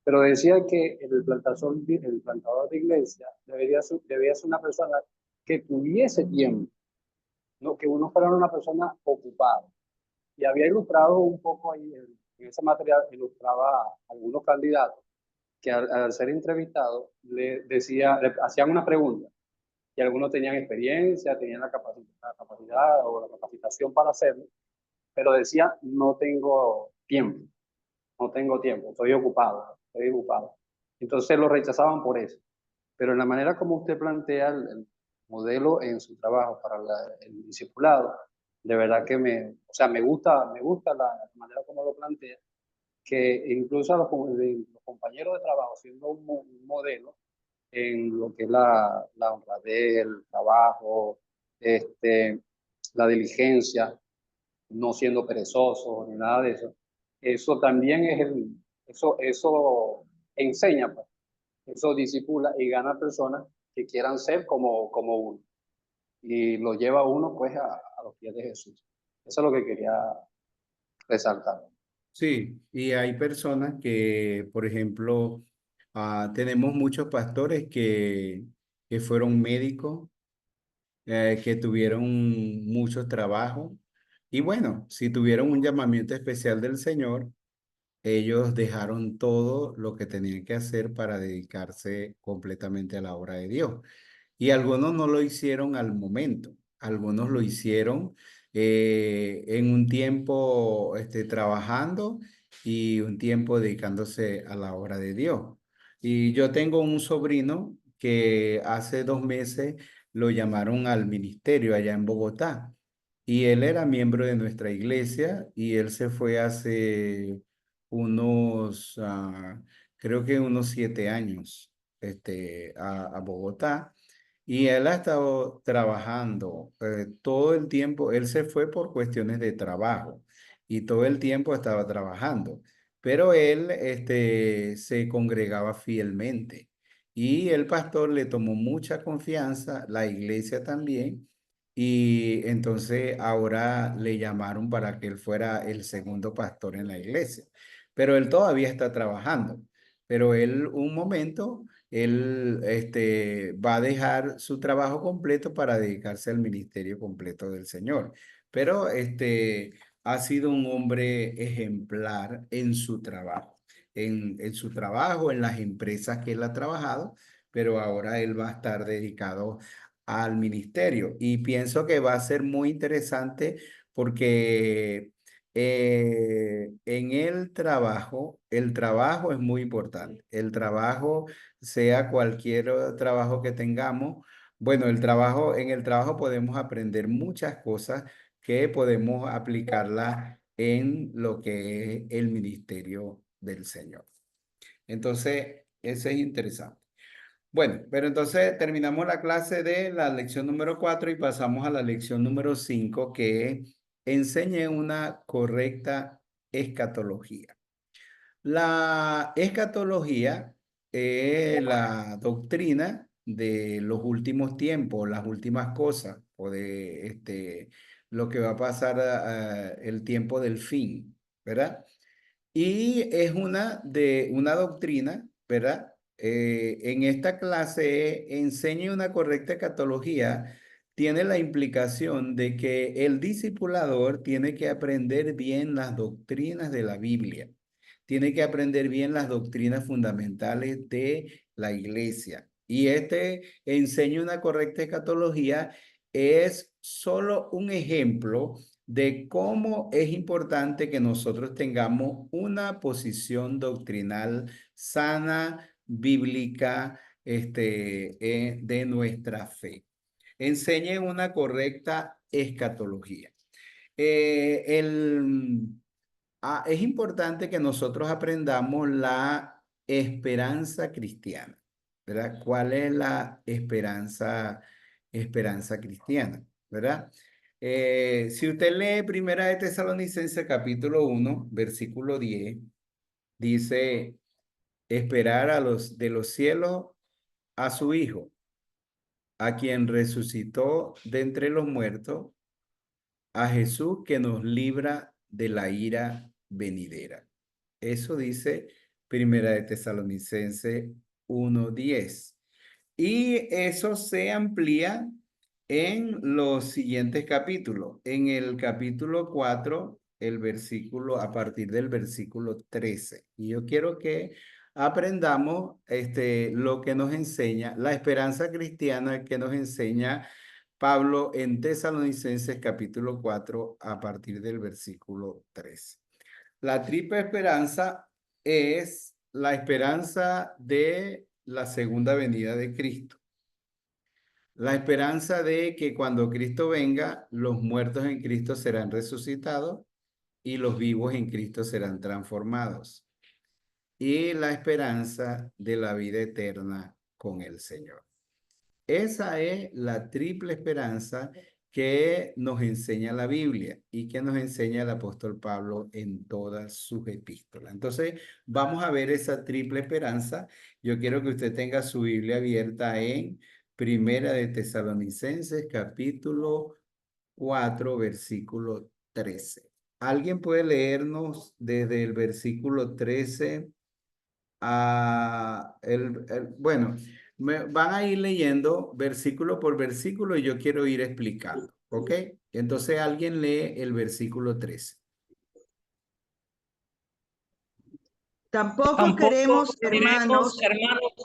pero decía que el plantador de iglesia debía ser una persona que tuviese tiempo, no que uno fuera una persona ocupada. Y había ilustrado un poco ahí, en ese material, ilustraba a algunos candidatos que al ser entrevistados le hacían una pregunta, y algunos tenían experiencia, tenían la capacidad o la capacitación para hacerlo, pero decía, no tengo tiempo, estoy ocupado, estoy ocupado. Entonces lo rechazaban por eso. Pero en la manera como usted plantea el modelo en su trabajo para el discipulado, de verdad que o sea, me gusta la manera como lo plantea, que incluso a los compañeros de trabajo, siendo un modelo en lo que es la honradez, el trabajo, la diligencia, no siendo perezoso ni nada de eso. Eso también eso enseña, pues, eso disipula y gana personas que quieran ser como uno. Y lo lleva a uno, pues, a los pies de Jesús. Eso es lo que quería resaltar. sí, y hay personas que, por ejemplo, tenemos muchos pastores que fueron médicos, que tuvieron mucho trabajo y bueno, si tuvieron un llamamiento especial del Señor, ellos dejaron todo lo que tenían que hacer para dedicarse completamente a la obra de Dios. Y algunos no lo hicieron al momento, algunos lo hicieron en un tiempo trabajando y un tiempo dedicándose a la obra de Dios. Y yo tengo un sobrino que hace 2 meses lo llamaron al ministerio allá en Bogotá y él era miembro de nuestra iglesia y él se fue hace unos, creo que unos 7 años a Bogotá. Y él ha estado trabajando todo el tiempo. Él se fue por cuestiones de trabajo y todo el tiempo estaba trabajando. Pero él se congregaba fielmente y el pastor le tomó mucha confianza, la iglesia también. Y entonces ahora le llamaron para que él fuera el segundo pastor en la iglesia. Pero él todavía está trabajando. Pero él un momento él va a dejar su trabajo completo para dedicarse al ministerio completo del Señor. Pero ha sido un hombre ejemplar en su trabajo, en su trabajo, en las empresas que él ha trabajado, pero ahora él va a estar dedicado al ministerio. Y pienso que va a ser muy interesante porque en el trabajo es muy importante. El trabajo, sea cualquier trabajo que tengamos, bueno, en el trabajo podemos aprender muchas cosas que podemos aplicarlas en lo que es el ministerio del Señor. Entonces, eso es interesante. Bueno, pero entonces terminamos la clase de la lección número 4 y pasamos a la lección número 5 que enseñe una correcta escatología. La escatología es la doctrina de los últimos tiempos, las últimas cosas, o de lo que va a pasar el tiempo del fin, ¿verdad? Y es una doctrina, ¿verdad? En esta clase enseña una correcta escatología, tiene la implicación de que el discipulador tiene que aprender bien las doctrinas de la Biblia, tiene que aprender bien las doctrinas fundamentales de la iglesia. Y enseña una correcta escatología es solo un ejemplo de cómo es importante que nosotros tengamos una posición doctrinal sana, bíblica, de nuestra fe. Enseñe una correcta escatología. Es importante que nosotros aprendamos la esperanza cristiana, ¿verdad? ¿Cuál es la esperanza cristiana, ¿verdad? Si usted lee Primera de Tesalonicenses capítulo 1, versículo 10, dice, esperar a los de los cielos a su Hijo, a quien resucitó de entre los muertos, a Jesús que nos libra de la ira venidera. Eso dice Primera de Tesalonicenses 1:10. Y eso se amplía en los siguientes capítulos. En el capítulo 4, a partir del versículo 13. Y yo quiero que aprendamos lo que nos enseña, la esperanza cristiana que nos enseña Pablo en Tesalonicenses capítulo 4 a partir del versículo 13. La triple esperanza es la esperanza de la segunda venida de Cristo. La esperanza de que cuando Cristo venga, los muertos en Cristo serán resucitados y los vivos en Cristo serán transformados. Y la esperanza de la vida eterna con el Señor. Esa es la triple esperanza que nos enseña la Biblia y que nos enseña el apóstol Pablo en todas sus epístolas. Entonces, vamos a ver esa triple esperanza. Yo quiero que usted tenga su Biblia abierta en Primera de Tesalonicenses, capítulo 4, versículo 13. ¿Alguien puede leernos desde el versículo 13 a bueno, van a ir leyendo versículo por versículo y yo quiero ir explicando, ¿ok? Entonces alguien lee el versículo 13. Tampoco queremos, hermanos,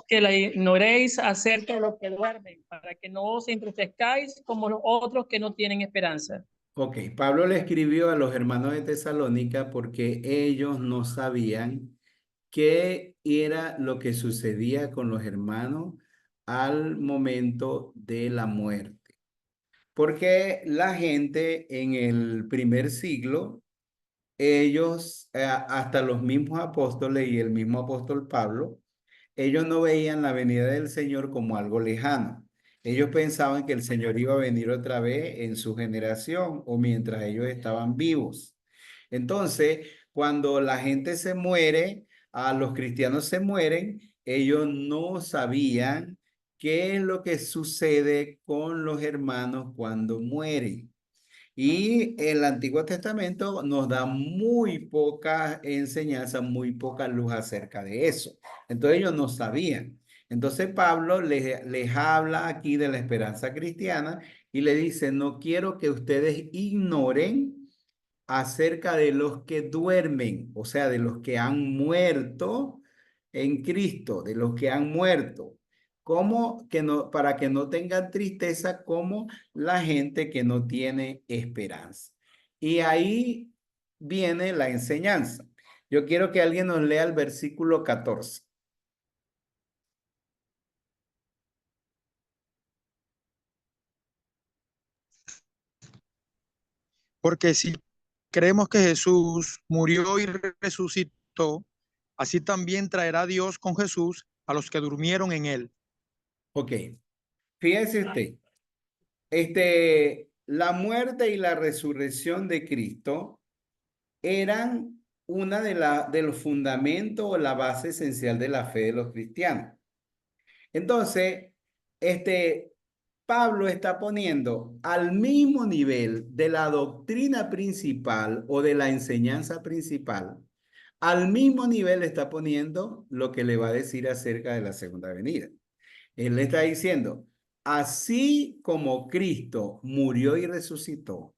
que la ignoréis acerca de los que duermen, para que no os entristezcáis como los otros que no tienen esperanza. Ok, Pablo le escribió a los hermanos de Tesalónica porque ellos no sabían qué era lo que sucedía con los hermanos al momento de la muerte. Porque la gente en el primer siglo, ellos, hasta los mismos apóstoles y el mismo apóstol Pablo, ellos no veían la venida del Señor como algo lejano. Ellos pensaban que el Señor iba a venir otra vez en su generación o mientras ellos estaban vivos. Entonces, cuando la gente se muere, a los cristianos se mueren, ellos no sabían qué es lo que sucede con los hermanos cuando mueren. Y el Antiguo Testamento nos da muy poca enseñanza, muy poca luz acerca de eso. Entonces ellos no sabían. Entonces Pablo les habla aquí de la esperanza cristiana y le dice, no quiero que ustedes ignoren acerca de los que duermen, o sea, de los que han muerto en Cristo, de los que han muerto. ¿Cómo que no, para que no tengan tristeza como la gente que no tiene esperanza? Y ahí viene la enseñanza. Yo quiero que alguien nos lea el versículo 14. Porque si creemos que Jesús murió y resucitó, así también traerá Dios con Jesús a los que durmieron en él. Ok, fíjese usted, la muerte y la resurrección de Cristo eran una de los fundamentos o la base esencial de la fe de los cristianos. Entonces, Pablo está poniendo al mismo nivel de la doctrina principal o de la enseñanza principal, al mismo nivel está poniendo lo que le va a decir acerca de la segunda venida. Él le está diciendo, así como Cristo murió y resucitó,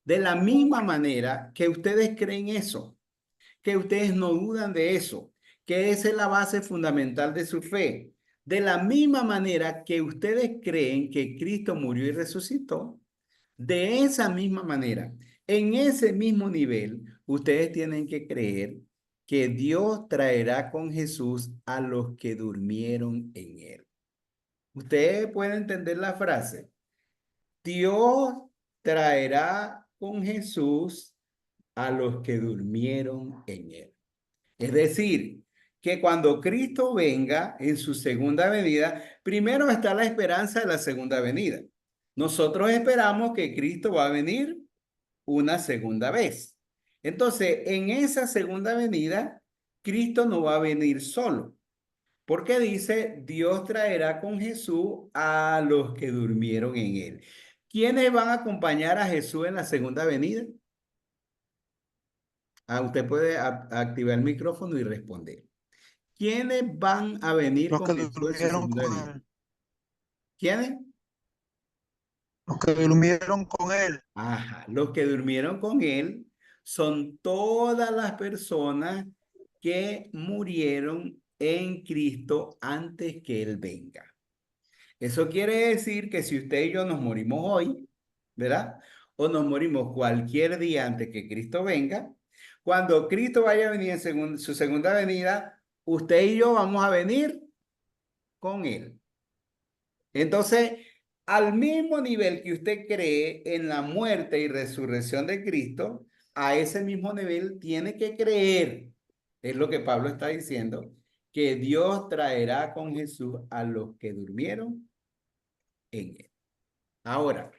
de la misma manera que ustedes creen eso, que ustedes no dudan de eso, que esa es la base fundamental de su fe. De la misma manera que ustedes creen que Cristo murió y resucitó, de esa misma manera, en ese mismo nivel, ustedes tienen que creer que Dios traerá con Jesús a los que durmieron en él. Ustedes pueden entender la frase. Dios traerá con Jesús a los que durmieron en él. Es decir, que cuando Cristo venga en su segunda venida, primero está la esperanza de la segunda venida. Nosotros esperamos que Cristo va a venir una segunda vez. Entonces, en esa segunda venida, Cristo no va a venir solo, porque dice, Dios traerá con Jesús a los que durmieron en él. ¿Quiénes van a acompañar a Jesús en la segunda venida? Usted puede activar el micrófono y responder. ¿Quiénes van a venir Los con que Jesús en su durmieron segunda con venida? él. ¿Quiénes? Los que durmieron con él. Ajá, los que durmieron con él son todas las personas que murieron en Cristo antes que él venga. Eso quiere decir que si usted y yo nos morimos hoy, ¿verdad? O nos morimos cualquier día antes que Cristo venga, cuando Cristo vaya a venir en su segunda venida, usted y yo vamos a venir con él. Entonces, al mismo nivel que usted cree en la muerte y resurrección de Cristo, a ese mismo nivel tiene que creer, es lo que Pablo está diciendo, que Dios traerá con Jesús a los que durmieron en él. Ahora,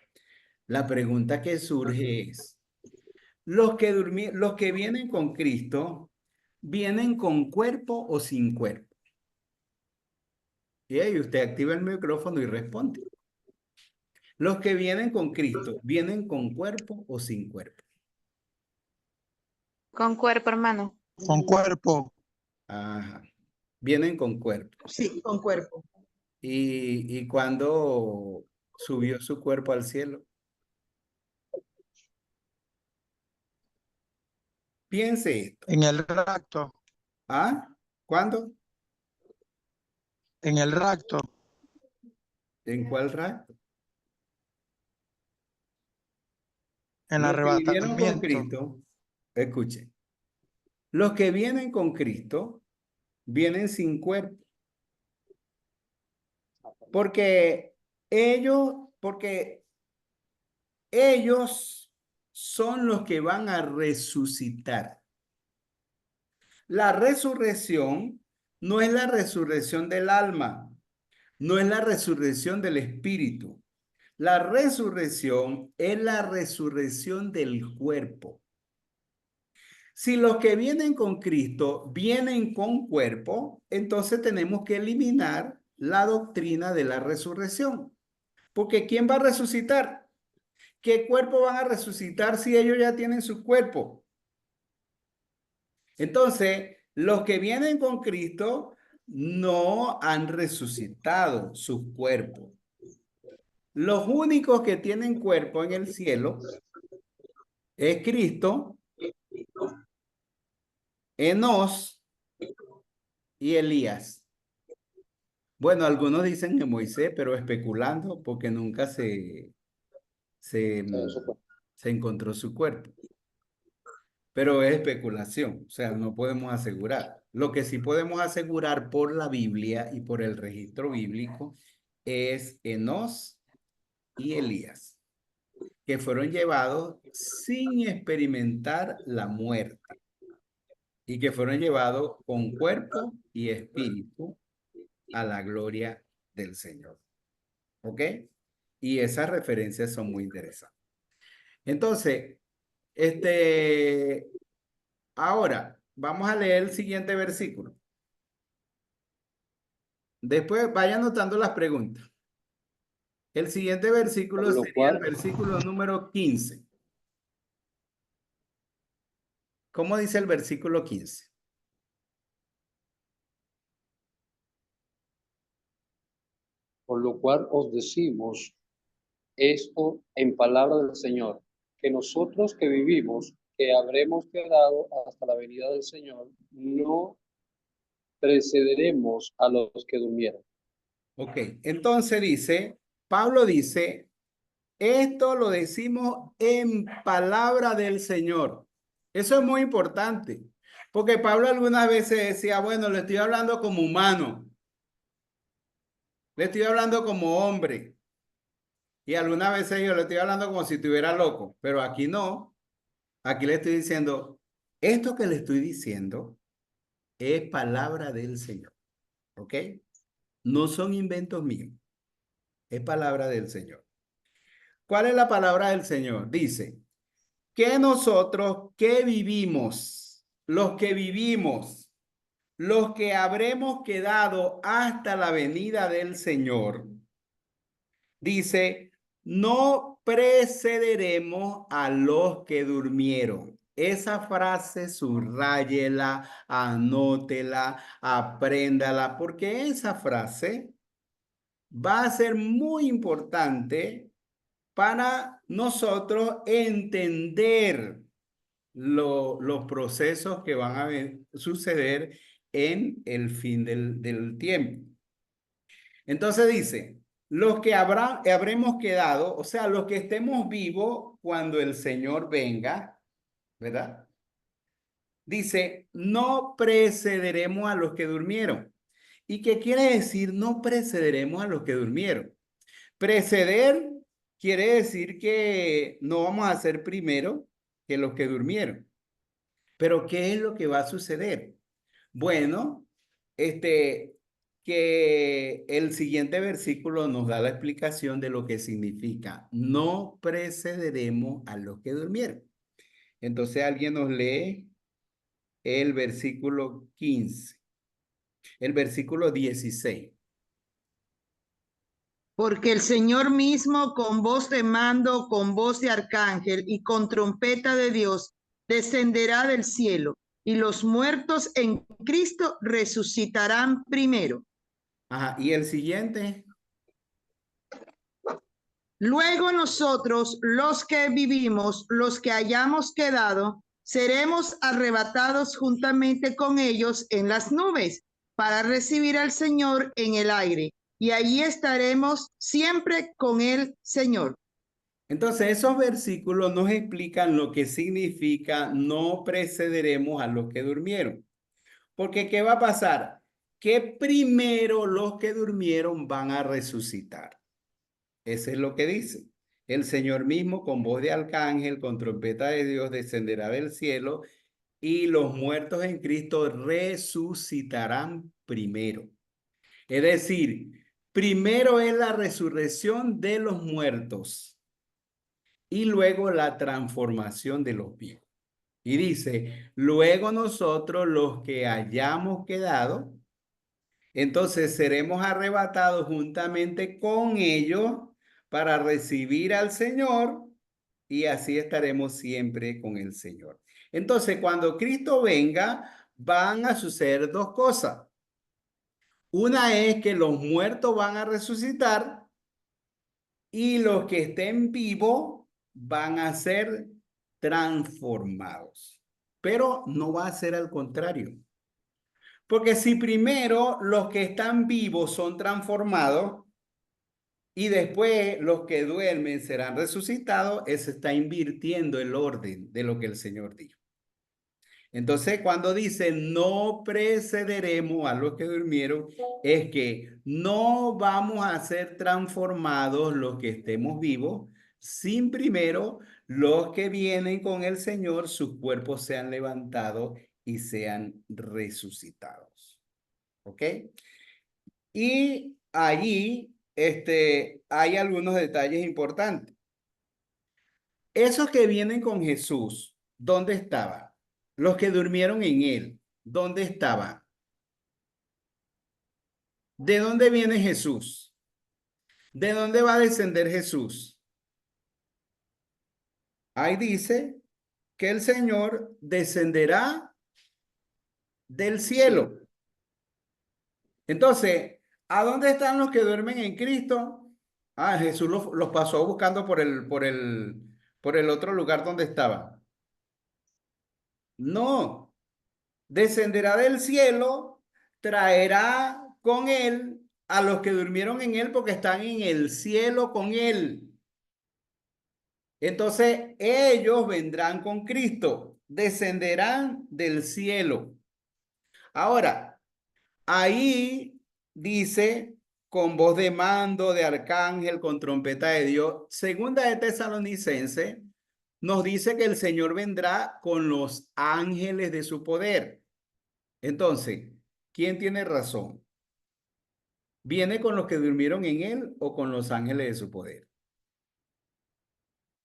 la pregunta que surge es, los que vienen con Cristo, ¿vienen con cuerpo o sin cuerpo? Y ahí usted activa el micrófono y responde. Los que vienen con Cristo, ¿vienen con cuerpo o sin cuerpo? Con cuerpo, hermano. Con cuerpo. Ajá. Vienen con cuerpo. Sí, con cuerpo. ¿Y cuándo subió su cuerpo al cielo? Piense esto. En el rapto. ¿Ah? ¿Cuándo? En el rapto. ¿En cuál rapto? En el Los que vinieron con arrebatamiento. Cristo, escuchen. Los que vienen con Cristo vienen sin cuerpo. Porque ellos son los que van a resucitar. La resurrección no es la resurrección del alma, no es la resurrección del espíritu. La resurrección es la resurrección del cuerpo. Si los que vienen con Cristo vienen con cuerpo, entonces tenemos que eliminar la doctrina de la resurrección. Porque ¿quién va a resucitar? ¿Qué cuerpo van a resucitar si ellos ya tienen su cuerpo? Entonces, los que vienen con Cristo no han resucitado sus cuerpos. Los únicos que tienen cuerpo en el cielo es Cristo, Enos y Elías. Bueno, algunos dicen que Moisés, pero especulando porque nunca se encontró su cuerpo. Pero es especulación, o sea, no podemos asegurar. Lo que sí podemos asegurar por la Biblia y por el registro bíblico es Enos y Elías, que fueron llevados sin experimentar la muerte y que fueron llevados con cuerpo y espíritu a la gloria del Señor. ¿Ok? Y esas referencias son muy interesantes. Entonces, ahora vamos a leer el siguiente versículo. Después vaya anotando las preguntas. El siguiente versículo Por lo sería el cual, versículo número 15. ¿Cómo dice el versículo 15? por lo cual os decimos esto en palabra del Señor, que nosotros que vivimos, que habremos quedado hasta la venida del Señor, no precederemos a los que durmieron. Ok, entonces dice, Pablo dice, esto lo decimos en palabra del Señor. Eso es muy importante, porque Pablo algunas veces decía, bueno, le estoy hablando como humano, le estoy hablando como hombre, y algunas veces yo le estoy hablando como si estuviera loco, pero aquí no, aquí le estoy diciendo, esto que le estoy diciendo es palabra del Señor, ¿ok? No son inventos míos, es palabra del Señor. ¿Cuál es la palabra del Señor? Dice, que nosotros que vivimos, los que habremos quedado hasta la venida del Señor, dice, no precederemos a los que durmieron. Esa frase subráyela, anótela, apréndala, porque esa frase va a ser muy importante para nosotros entender los procesos que van a suceder en el fin del tiempo. Entonces dice, los que habremos quedado, o sea, los que estemos vivos cuando el Señor venga, ¿verdad? Dice, no precederemos a los que durmieron. ¿Y qué quiere decir no precederemos a los que durmieron? Preceder quiere decir que no vamos a ser primero que los que durmieron. Pero ¿qué es lo que va a suceder? Bueno, que el siguiente versículo nos da la explicación de lo que significa. No precederemos a los que durmieron. Entonces alguien nos lee el versículo 15, el versículo 16. Porque el Señor mismo con voz de mando, con voz de arcángel y con trompeta de Dios descenderá del cielo, y los muertos en Cristo resucitarán primero. Ajá, y el siguiente. Luego nosotros, los que vivimos, los que hayamos quedado, seremos arrebatados juntamente con ellos en las nubes para recibir al Señor en el aire. Y allí estaremos siempre con el Señor. Entonces, esos versículos nos explican lo que significa no precederemos a los que durmieron. Porque, ¿qué va a pasar? Que primero los que durmieron van a resucitar. Eso es lo que dice. El Señor mismo con voz de arcángel, con trompeta de Dios, descenderá del cielo y los muertos en Cristo resucitarán primero. Es decir, primero es la resurrección de los muertos y luego la transformación de los vivos. Y dice, luego nosotros los que hayamos quedado, entonces seremos arrebatados juntamente con ellos para recibir al Señor y así estaremos siempre con el Señor. Entonces, cuando Cristo venga, van a suceder dos cosas. Una es que los muertos van a resucitar y los que estén vivos van a ser transformados. Pero no va a ser al contrario. Porque si primero los que están vivos son transformados y después los que duermen serán resucitados, se está invirtiendo el orden de lo que el Señor dijo. Entonces, cuando dice no precederemos a los que durmieron, es que no vamos a ser transformados los que estemos vivos, sin primero los que vienen con el Señor, sus cuerpos sean levantados y sean resucitados. ¿Ok? Y allí hay algunos detalles importantes. Esos que vienen con Jesús, ¿dónde estaban? Los que durmieron en él, ¿dónde estaban? ¿De dónde viene Jesús? ¿De dónde va a descender Jesús? Ahí dice que el Señor descenderá del cielo. Entonces, ¿a dónde están los que duermen en Cristo? Ah, Jesús los pasó buscando por el otro lugar donde estaban. No, descenderá del cielo, traerá con él a los que durmieron en él porque están en el cielo con él. Entonces ellos vendrán con Cristo, descenderán del cielo. Ahora, ahí dice con voz de mando, de arcángel, con trompeta de Dios. Segunda de Tesalonicense nos dice que el Señor vendrá con los ángeles de su poder. Entonces, ¿quién tiene razón? ¿Viene con los que durmieron en él o con los ángeles de su poder?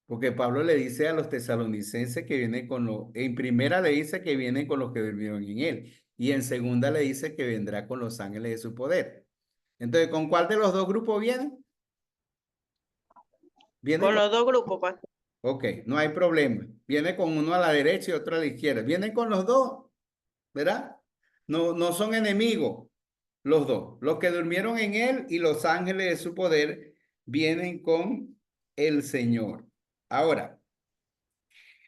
Porque Pablo le dice a los tesalonicenses que viene en primera le dice que viene con los que durmieron en él, y en segunda le dice que vendrá con los ángeles de su poder. Entonces, ¿con cuál de los dos grupos viene? Con los dos grupos, pastor. Ok, no hay problema. Viene con uno a la derecha y otro a la izquierda. Vienen con los dos, ¿verdad? No son enemigos los dos. Los que durmieron en él y los ángeles de su poder vienen con el Señor. Ahora,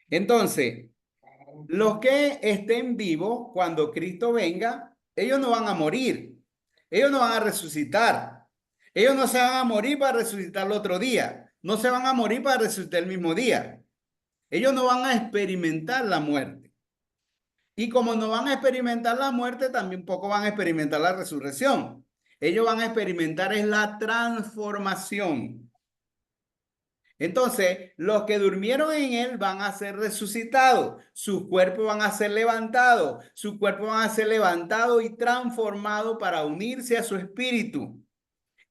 entonces, los que estén vivos cuando Cristo venga, ellos no van a morir. Ellos no van a resucitar. Ellos no se van a morir para resucitar el otro día. No se van a morir para resucitar el mismo día. Ellos no van a experimentar la muerte. Y como no van a experimentar la muerte, también poco van a experimentar la resurrección. Ellos van a experimentar es la transformación. Entonces, los que durmieron en él van a ser resucitados, sus cuerpos van a ser levantados, sus cuerpos van a ser levantados y transformados para unirse a su espíritu.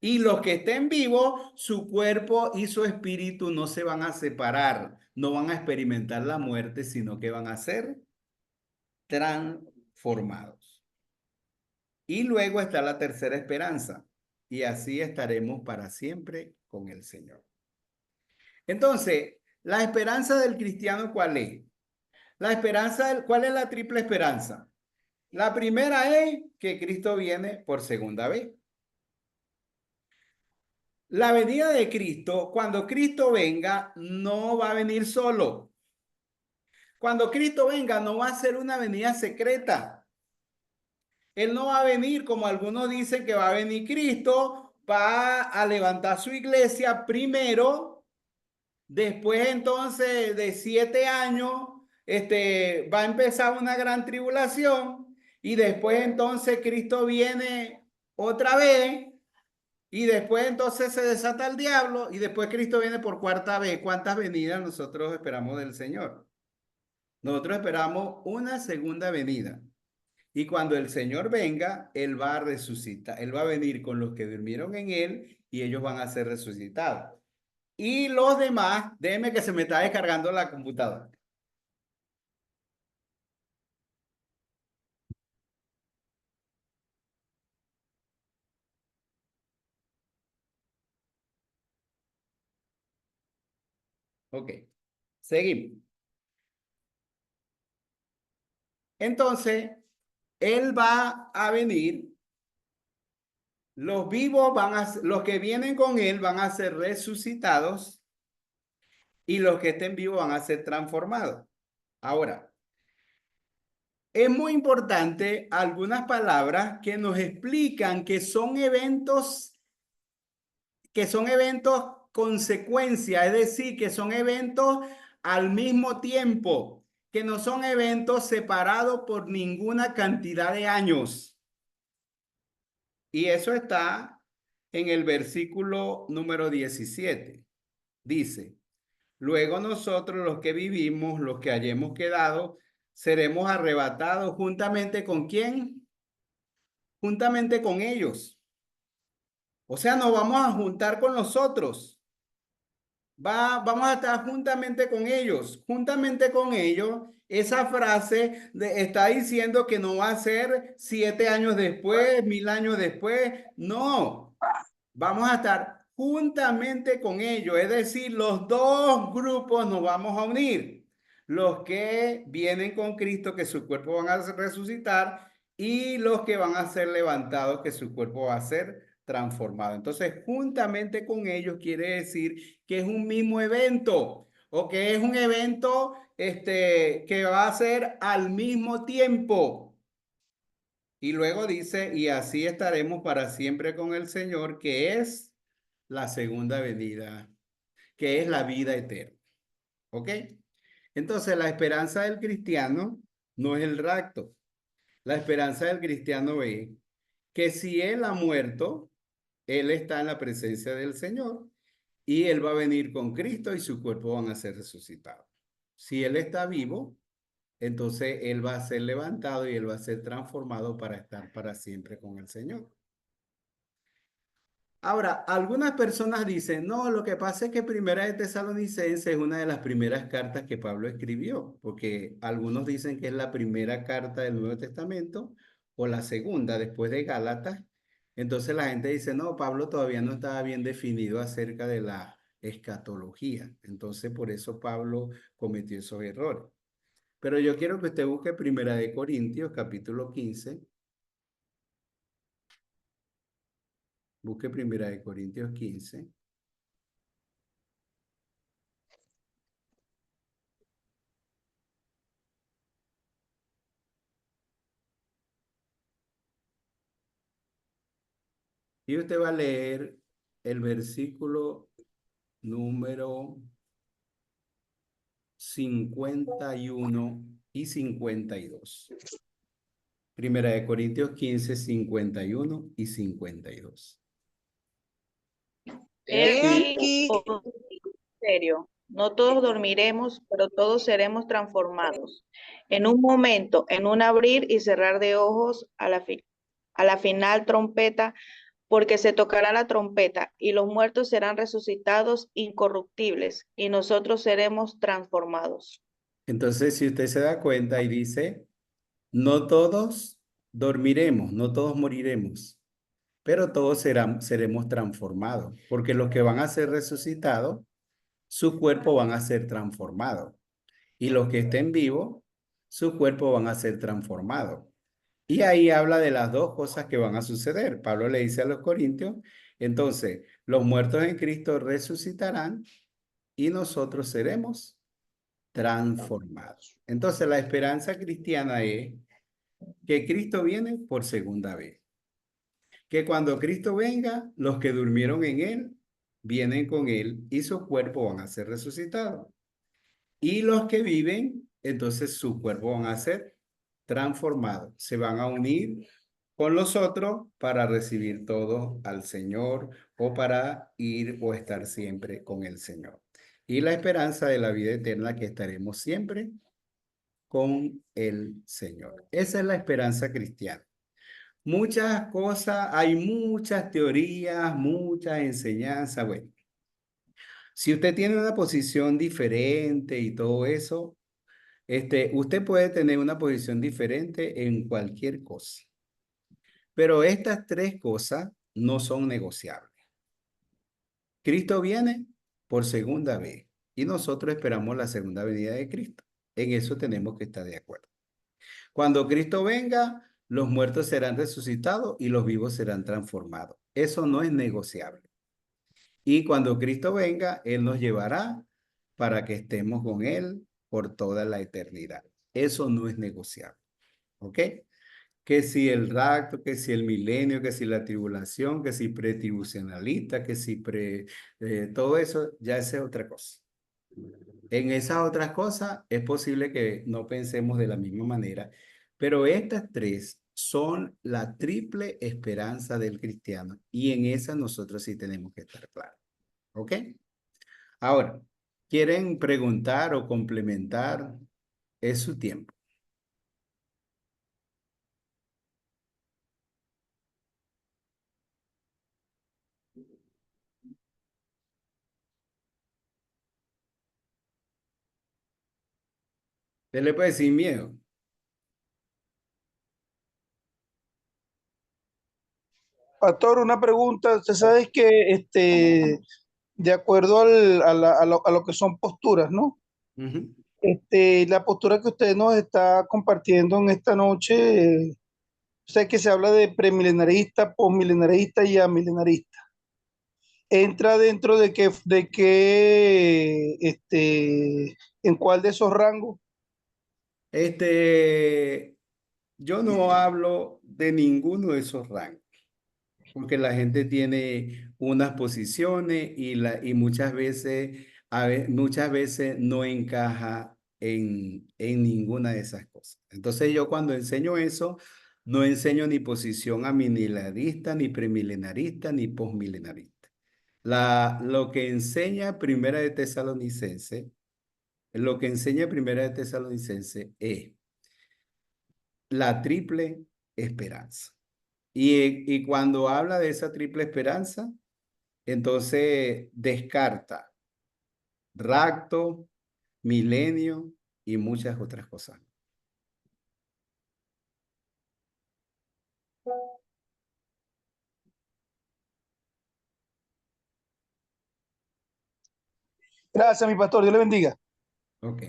Y los que estén vivos, su cuerpo y su espíritu no se van a separar, no van a experimentar la muerte, sino que van a ser transformados. Y luego está la tercera esperanza, y así estaremos para siempre con el Señor. Entonces, la esperanza del cristiano, ¿cuál es? ¿Cuál es la triple esperanza? La primera es que Cristo viene por segunda vez. La venida de Cristo, cuando Cristo venga, no va a venir solo. Cuando Cristo venga, no va a ser una venida secreta. Él no va a venir como algunos dicen que va a venir Cristo, va a levantar su iglesia primero, después entonces de 7 años, va a empezar una gran tribulación y después entonces Cristo viene otra vez. Y después entonces se desata el diablo y después Cristo viene por cuarta vez. ¿Cuántas venidas nosotros esperamos del Señor? Nosotros esperamos una segunda venida. Y cuando el Señor venga, Él va a resucitar. Él va a venir con los que durmieron en Él y ellos van a ser resucitados. Y los demás, déjenme que se me está descargando la computadora. Ok, seguimos. Entonces, Él va a venir. Los vivos los que vienen con Él van a ser resucitados y los que estén vivos van a ser transformados. Ahora, es muy importante algunas palabras que nos explican que son eventos consecuencia, es decir, que son eventos al mismo tiempo, que no son eventos separados por ninguna cantidad de años. Y eso está en el versículo número 17. Dice, luego nosotros los que vivimos, los que hayamos quedado, seremos arrebatados juntamente con ¿quién? Juntamente con ellos. O sea, nos vamos a juntar con los otros. Vamos a estar juntamente con ellos esa frase está diciendo que no va a ser 7 años después, 1000 años después. No, vamos a estar juntamente con ellos. Es decir, los dos grupos nos vamos a unir. Los que vienen con Cristo, que su cuerpo van a resucitar, y los que van a ser levantados, que su cuerpo va a ser transformado. Entonces, juntamente con ellos quiere decir que es un mismo evento o que es un evento que va a ser al mismo tiempo. Y luego dice, y así estaremos para siempre con el Señor, que es la segunda venida, que es la vida eterna. ¿Ok? Entonces, la esperanza del cristiano no es el rapto. La esperanza del cristiano es que si él ha muerto, él está en la presencia del Señor y él va a venir con Cristo y su cuerpo van a ser resucitados. Si él está vivo, entonces él va a ser levantado y él va a ser transformado para estar para siempre con el Señor. Ahora, algunas personas dicen, no, lo que pasa es que Primera de Tesalonicenses es una de las primeras cartas que Pablo escribió, porque algunos dicen que es la primera carta del Nuevo Testamento o la segunda después de Gálatas. Entonces la gente dice, no, Pablo todavía no estaba bien definido acerca de la escatología. Entonces por eso Pablo cometió esos errores. Pero yo quiero que usted busque Primera de Corintios, capítulo 15. Busque Primera de Corintios 15. Y usted va a leer el versículo número 51 y 52. Primera de Corintios 15, 51 y 52. He aquí, serio, no todos dormiremos, pero todos seremos transformados. En un momento, en un abrir y cerrar de ojos, a la final trompeta, porque se tocará la trompeta y los muertos serán resucitados incorruptibles y nosotros seremos transformados. Entonces, si usted se da cuenta y dice, no todos dormiremos, no todos moriremos, pero todos seremos transformados, porque los que van a ser resucitados, su cuerpo van a ser transformados. Y los que estén vivos, su cuerpo van a ser transformados. Y ahí habla de las dos cosas que van a suceder. Pablo le dice a los corintios, entonces, los muertos en Cristo resucitarán y nosotros seremos transformados. Entonces, la esperanza cristiana es que Cristo viene por segunda vez. Que cuando Cristo venga, los que durmieron en él vienen con él y su cuerpo van a ser resucitados. Y los que viven, entonces su cuerpo van a ser transformados. Se van a unir con los otros para recibir todo al Señor o para ir o estar siempre con el Señor. Y la esperanza de la vida eterna que estaremos siempre con el Señor. Esa es la esperanza cristiana. Muchas cosas, hay muchas teorías, muchas enseñanzas. Bueno, si usted tiene una posición diferente y todo eso, usted puede tener una posición diferente en cualquier cosa. Pero estas tres cosas no son negociables. Cristo viene por segunda vez y nosotros esperamos la segunda venida de Cristo. En eso tenemos que estar de acuerdo. Cuando Cristo venga, los muertos serán resucitados y los vivos serán transformados. Eso no es negociable. Y cuando Cristo venga, Él nos llevará para que estemos con Él por toda la eternidad. Eso no es negociable. ¿Ok? Que si el rapto, que si el milenio, que si la tribulación, que si pretribulacionalista, que si todo eso, ya es otra cosa. En esas otras cosas es posible que no pensemos de la misma manera, pero estas tres son la triple esperanza del cristiano y en esas nosotros sí tenemos que estar claros. ¿Ok? Ahora, ¿quieren preguntar o complementar? Es su tiempo. Usted le puede decir miedo. Pastor, una pregunta. Usted sabe que de acuerdo a lo que son posturas, ¿no? Ujú. La postura que usted nos está compartiendo en esta noche, sé que se habla de premilenarista, postmilenarista y amilenarista. ¿Entra dentro en cuál de esos rangos? Yo no hablo de ninguno de esos rangos, porque la gente tiene unas posiciones y muchas veces no encaja en ninguna de esas cosas. Entonces yo cuando enseño eso, no enseño ni posición amilenarista, ni premilenarista, ni postmilenarista. Lo que enseña Primera de Tesalonicense es la triple esperanza. Y cuando habla de esa triple esperanza, entonces descarta rapto, milenio y muchas otras cosas. Gracias, mi pastor. Dios le bendiga. Ok.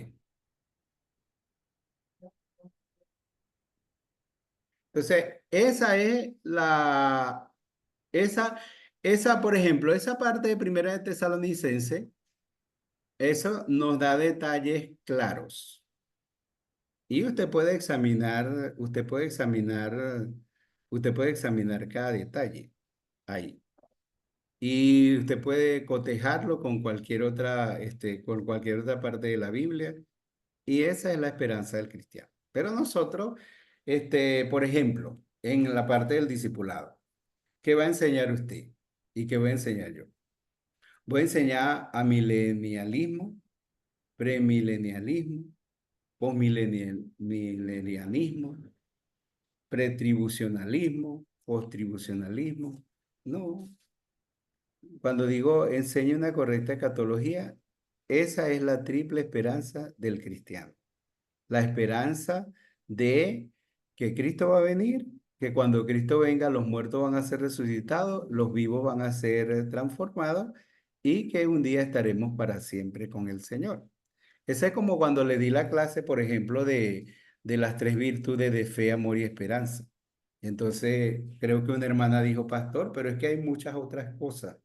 Entonces, esa, por ejemplo, esa parte de Primera de Tesalonicense, eso nos da detalles claros. Y usted puede examinar cada detalle ahí. Y usted puede cotejarlo con cualquier otra parte de la Biblia. Y esa es la esperanza del cristiano. Pero nosotros, por ejemplo, en la parte del discipulado, ¿qué va a enseñar usted? ¿Y qué voy a enseñar yo? Voy a enseñar a milenialismo, premilenialismo, postmilenialismo, pretribucionalismo, posttribucionalismo. No. Cuando digo enseña una correcta escatología, esa es la triple esperanza del cristiano. La esperanza de que Cristo va a venir, que cuando Cristo venga los muertos van a ser resucitados, los vivos van a ser transformados y que un día estaremos para siempre con el Señor. Esa es como cuando le di la clase, por ejemplo, de las tres virtudes de fe, amor y esperanza. Entonces, creo que una hermana dijo, pastor, pero es que hay muchas otras cosas.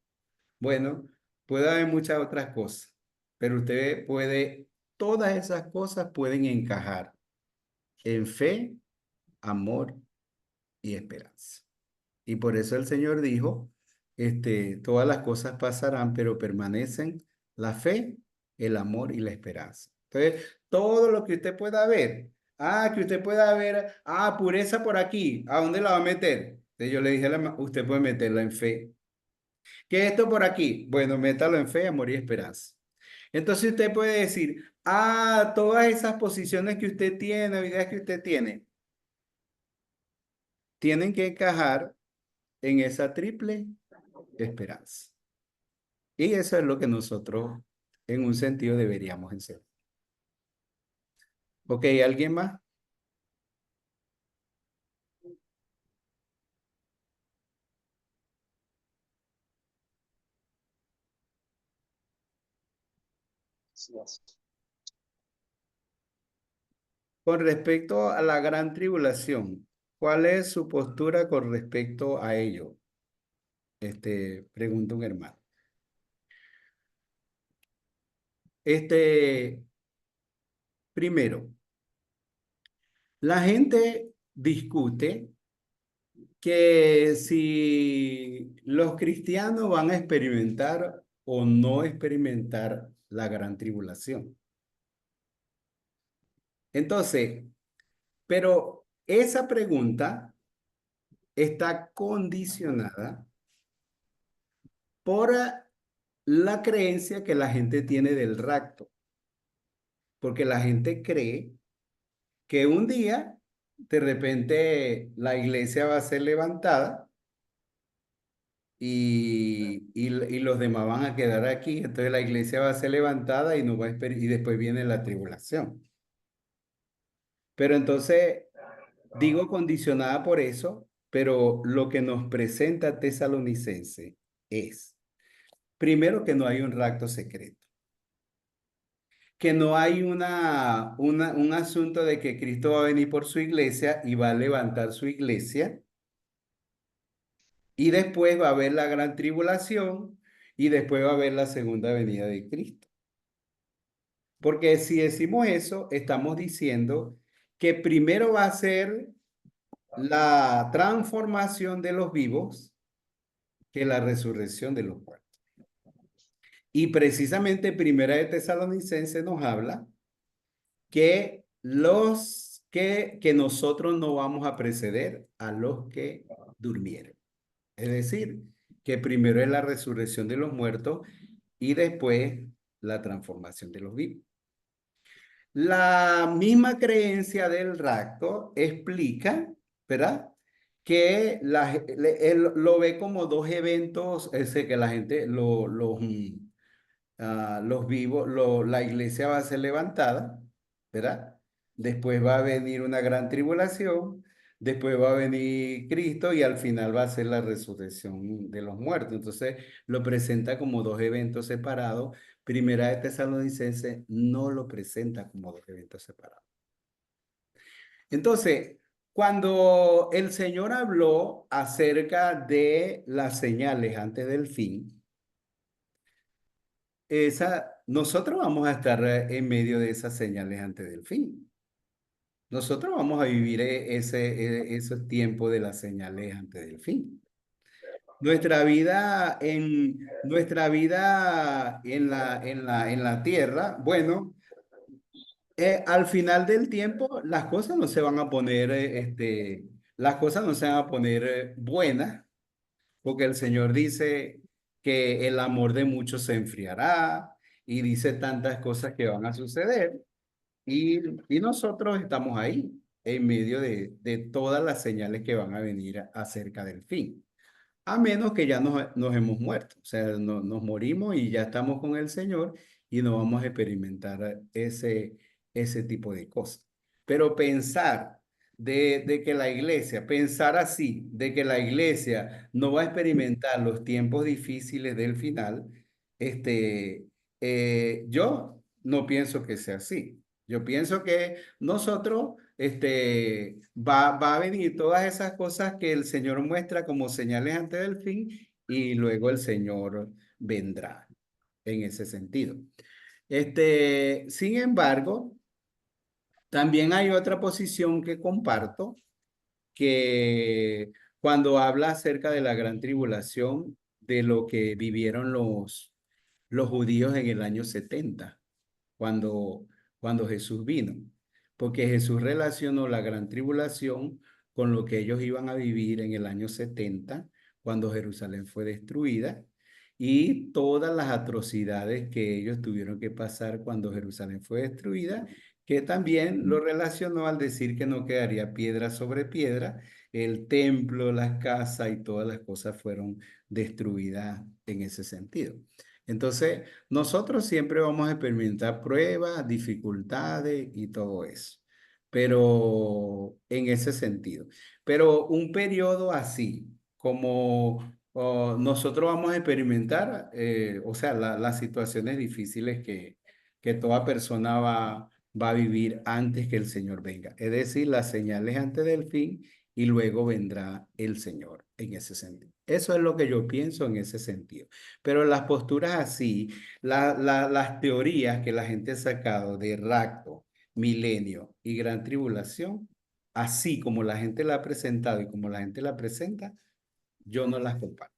Bueno, puede haber muchas otras cosas, pero todas esas cosas pueden encajar en fe, amor y esperanza. Y por eso el Señor dijo, todas las cosas pasarán, pero permanecen la fe, el amor y la esperanza. Entonces, todo lo que usted pueda ver, pureza por aquí, ¿a dónde la va a meter? Entonces yo le dije usted puede meterla en fe. ¿Qué es esto por aquí? Bueno, métalo en fe, amor y esperanza. Entonces usted puede decir, todas esas posiciones que usted tiene, ideas que usted tiene, tienen que encajar en esa triple esperanza. Y eso es lo que nosotros, en un sentido, deberíamos enseñar. Ok, ¿alguien más? Con respecto a la gran tribulación, ¿cuál es su postura con respecto a ello? Pregunta un hermano. Primero, la gente discute que si los cristianos van a experimentar o no experimentar la gran tribulación. Entonces, pero esa pregunta está condicionada por la creencia que la gente tiene del rapto, porque la gente cree que un día, de repente, la iglesia va a ser levantada y los demás van a quedar aquí. Entonces la iglesia va a ser levantada y, no va a y después viene la tribulación. Pero entonces, digo condicionada por eso, pero lo que nos presenta Tesalonicense es, primero, que no hay un rapto secreto, que no hay un asunto de que Cristo va a venir por su iglesia y va a levantar su iglesia, y después va a haber la gran tribulación, y después va a haber la segunda venida de Cristo. Porque si decimos eso, estamos diciendo que primero va a ser la transformación de los vivos que la resurrección de los muertos. Y precisamente Primera de Tesalonicenses nos habla que que nosotros no vamos a preceder a los que durmieron. Es decir, que primero es la resurrección de los muertos y después la transformación de los vivos. La misma creencia del rapto explica, ¿verdad? Que él lo ve como dos eventos, que la gente, los vivos, la iglesia va a ser levantada, ¿verdad? Después va a venir una gran tribulación, después va a venir Cristo y al final va a ser la resurrección de los muertos. Entonces lo presenta como dos eventos separados. Primera de Tesalonicenses no lo presenta como dos eventos separados. Entonces, cuando el Señor habló acerca de las señales antes del fin, nosotros vamos a estar en medio de esas señales antes del fin. Nosotros vamos a vivir esos tiempos de las señales antes del fin. Nuestra vida en la tierra, bueno, al final del tiempo las cosas no se van a poner, las cosas no se van a poner buenas, porque el Señor dice que el amor de muchos se enfriará y dice tantas cosas que van a suceder. Y nosotros estamos ahí, en medio de todas las señales que van a venir acerca del fin. A menos que ya nos hemos muerto, o sea, nos morimos y ya estamos con el Señor y no vamos a experimentar ese tipo de cosas. Pero pensar de que la iglesia, pensar así, de que la iglesia no va a experimentar los tiempos difíciles del final, yo no pienso que sea así. Yo pienso que nosotros, va a venir todas esas cosas que el Señor muestra como señales antes del fin y luego el Señor vendrá en ese sentido. Sin embargo, también hay otra posición que comparto, que cuando habla acerca de la gran tribulación, de lo que vivieron los judíos en el año 70 cuando Jesús vino, porque Jesús relacionó la gran tribulación con lo que ellos iban a vivir en el año 70, cuando Jerusalén fue destruida, y todas las atrocidades que ellos tuvieron que pasar cuando Jerusalén fue destruida, que también lo relacionó al decir que no quedaría piedra sobre piedra, el templo, las casas y todas las cosas fueron destruidas en ese sentido. Entonces, nosotros siempre vamos a experimentar pruebas, dificultades y todo eso, pero en ese sentido. Pero un periodo así, como nosotros vamos a experimentar, o sea, las situaciones difíciles que toda persona va a vivir antes que el Señor venga. Es decir, las señales antes del fin y luego vendrá el Señor en ese sentido. Eso es lo que yo pienso en ese sentido. Pero las posturas así, las teorías que la gente ha sacado de rapto, milenio y gran tribulación, así como la gente la ha presentado y como la gente la presenta, yo no las comparto.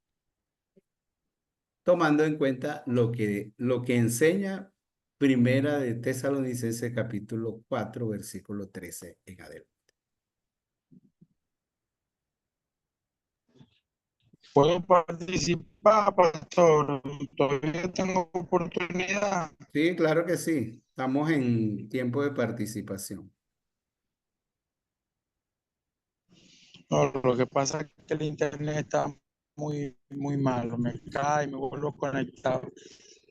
Tomando en cuenta lo que enseña Primera de Tesalonicenses capítulo 4, versículo 13 en adelante. ¿Puedo participar, pastor? Todavía tengo oportunidad. Sí, claro que sí. Estamos en tiempo de participación. No, lo que pasa es que el internet está muy malo. Me cae, me vuelvo conectado.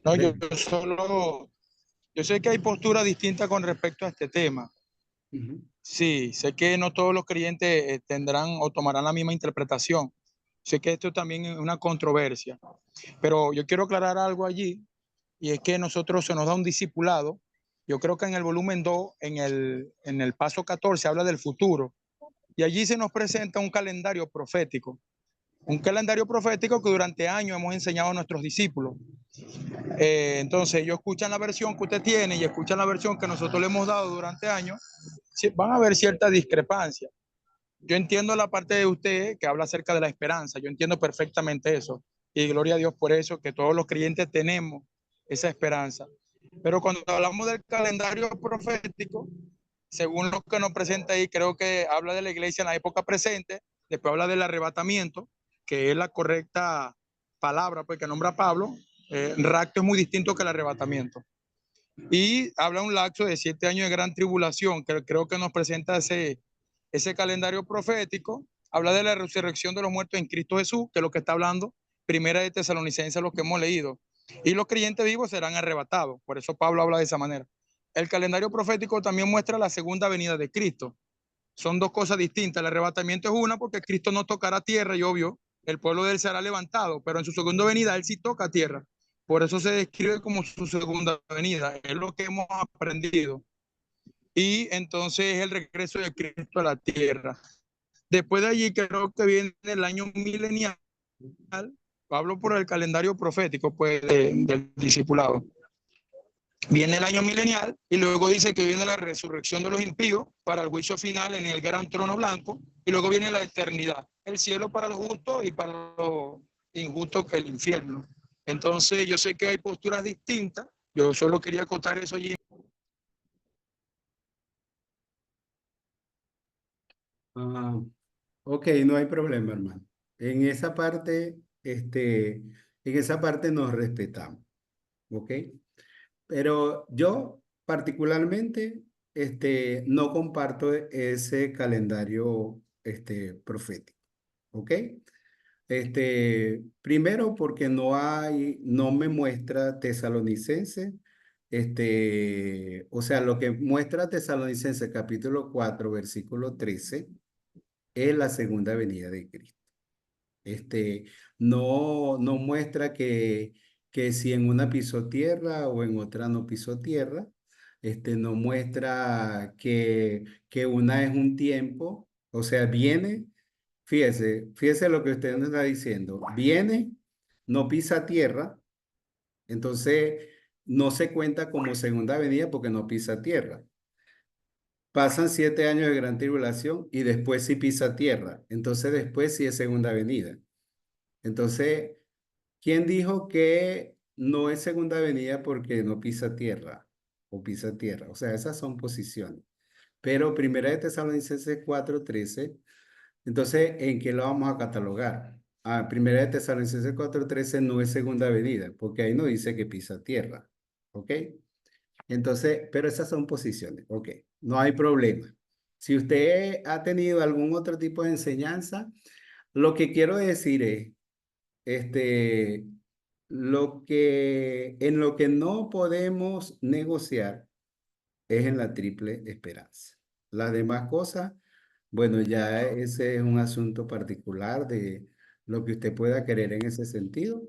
No, yo sé que hay posturas distintas con respecto a este tema. Ujú. Sí, sé que no todos los creyentes tendrán o tomarán la misma interpretación. Sé que esto también es una controversia, pero yo quiero aclarar algo allí, y es que nosotros se nos da un discipulado. Yo creo que en el volumen 2, en el paso 14, habla del futuro, y allí se nos presenta un calendario profético. Un calendario profético que durante años hemos enseñado a nuestros discípulos. Entonces, ellos escuchan la versión que usted tiene y escuchan la versión que nosotros le hemos dado durante años, van a haber cierta discrepancia. Yo entiendo la parte de usted que habla acerca de la esperanza, yo entiendo perfectamente eso, y gloria a Dios por eso, que todos los creyentes tenemos esa esperanza. Pero cuando hablamos del calendario profético, según lo que nos presenta ahí, creo que habla de la iglesia en la época presente, después habla del arrebatamiento, que es la correcta palabra, pues que nombra Pablo. Rapto es muy distinto que el arrebatamiento. Y habla un lapso de 7 años de gran tribulación, que creo que nos presenta ese calendario profético. Habla de la resurrección de los muertos en Cristo Jesús, que es lo que está hablando Primera de Tesalonicenses, lo que hemos leído. Y los creyentes vivos serán arrebatados. Por eso Pablo habla de esa manera. El calendario profético también muestra la segunda venida de Cristo. Son dos cosas distintas. El arrebatamiento es una porque Cristo no tocará tierra y obvio, el pueblo de él será levantado, pero en su segunda venida él sí toca tierra. Por eso se describe como su segunda venida. Es lo que hemos aprendido. Y entonces es el regreso de Cristo a la tierra. Después de allí creo que viene el año milenial. Hablo por el calendario profético pues, del discipulado. Viene el año milenial y luego dice que viene la resurrección de los impíos para el juicio final en el gran trono blanco, y luego viene la eternidad, el cielo para los justos y para los injustos que el infierno. Entonces yo sé que hay posturas distintas, yo solo quería acotar eso allí. Ok, no hay problema, hermano. En esa parte, nos respetamos, ¿ok? Pero yo particularmente, no comparto ese calendario, profético, ¿ok? Primero porque no me muestra Tesalonicense, o sea, lo que muestra Tesalonicense capítulo 4, versículo 13, es la segunda venida de Cristo. No muestra que si en una pisó tierra o en otra no pisó tierra. No muestra que una es un tiempo, o sea, viene, fíjese lo que usted nos está diciendo, viene, no pisa tierra, entonces no se cuenta como segunda venida porque no pisa tierra. Pasan 7 años de gran tribulación y después sí pisa tierra, entonces después sí es segunda venida. Entonces, ¿quién dijo que no es segunda venida porque no pisa tierra o pisa tierra? O sea, esas son posiciones. Pero Primera de Tesalonicenses 4:13, entonces, ¿en qué lo vamos a catalogar? Primera de Tesalonicenses 4:13 no es segunda venida, porque ahí no dice que pisa tierra. ¿Ok? Entonces, pero esas son posiciones. Ok, no hay problema. Si usted ha tenido algún otro tipo de enseñanza, lo que quiero decir es, este, en lo que no podemos negociar es en la triple esperanza. Las demás cosas, bueno, ya ese es un asunto particular de lo que usted pueda querer en ese sentido.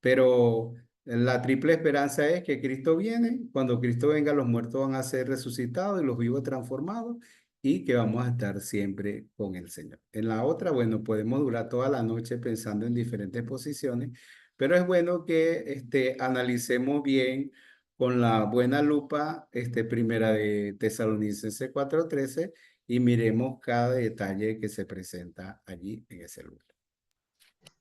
Pero la triple esperanza es que Cristo viene. Cuando Cristo venga, los muertos van a ser resucitados y los vivos transformados, y que vamos a estar siempre con el Señor. En la otra, bueno, podemos durar toda la noche pensando en diferentes posiciones, pero es bueno que analicemos bien con la buena lupa, Primera de Tesalonicenses 4:13, y miremos cada detalle que se presenta allí en ese lugar.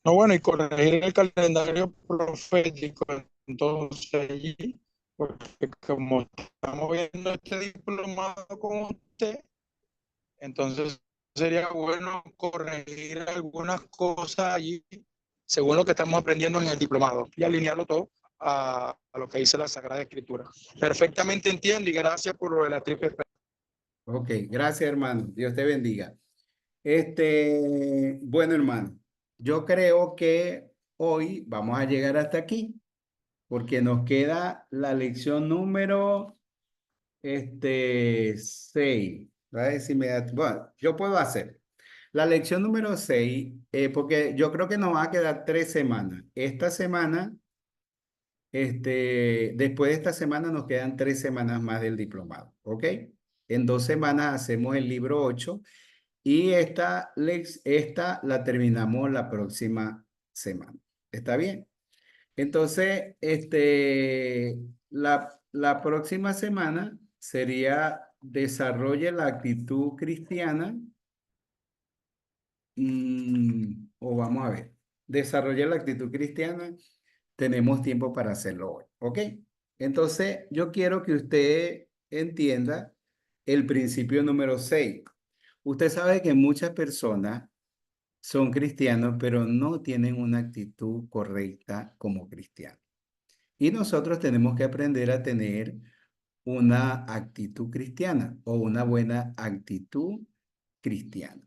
No, bueno, y corregir el calendario profético, entonces allí, porque como estamos viendo este diplomado con usted, entonces sería bueno corregir algunas cosas allí, según lo que estamos aprendiendo en el diplomado, y alinearlo todo a lo que dice la Sagrada Escritura. Perfectamente entiendo, y gracias por lo de la triple esperanza. Ok, gracias, hermano. Dios te bendiga. Bueno, hermano, yo creo que hoy vamos a llegar hasta aquí, porque nos queda la lección número 6. Va a decir bueno, yo puedo hacer. La lección número 6, porque yo creo que nos va a quedar 3 semanas. Esta semana, después de esta semana nos quedan 3 semanas más del diplomado, ¿ok? En 2 semanas hacemos el libro 8 y esta la terminamos la próxima semana. ¿Está bien? Entonces, la próxima semana sería desarrolle la actitud cristiana. O vamos a ver, desarrolle la actitud cristiana. Tenemos tiempo para hacerlo hoy, ¿ok? Entonces, yo quiero que usted entienda el principio número 6. Usted sabe que muchas personas son cristianos, pero no tienen una actitud correcta como cristianos. Y nosotros tenemos que aprender a tener una actitud cristiana o una buena actitud cristiana.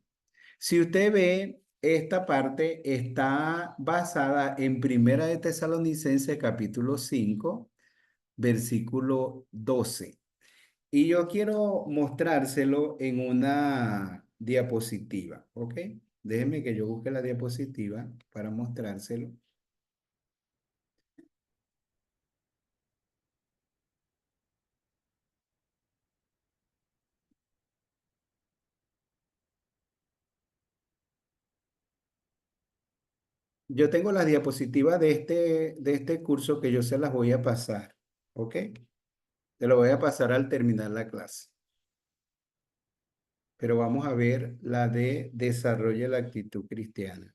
Si usted ve, esta parte está basada en Primera de Tesalonicenses capítulo 5, versículo 12. Y yo quiero mostrárselo en una diapositiva, ¿ok? Déjeme que yo busque la diapositiva para mostrárselo. Yo tengo las diapositivas de este curso que yo se las voy a pasar, ¿ok? Te lo voy a pasar al terminar la clase. Pero vamos a ver la de desarrolla la actitud cristiana.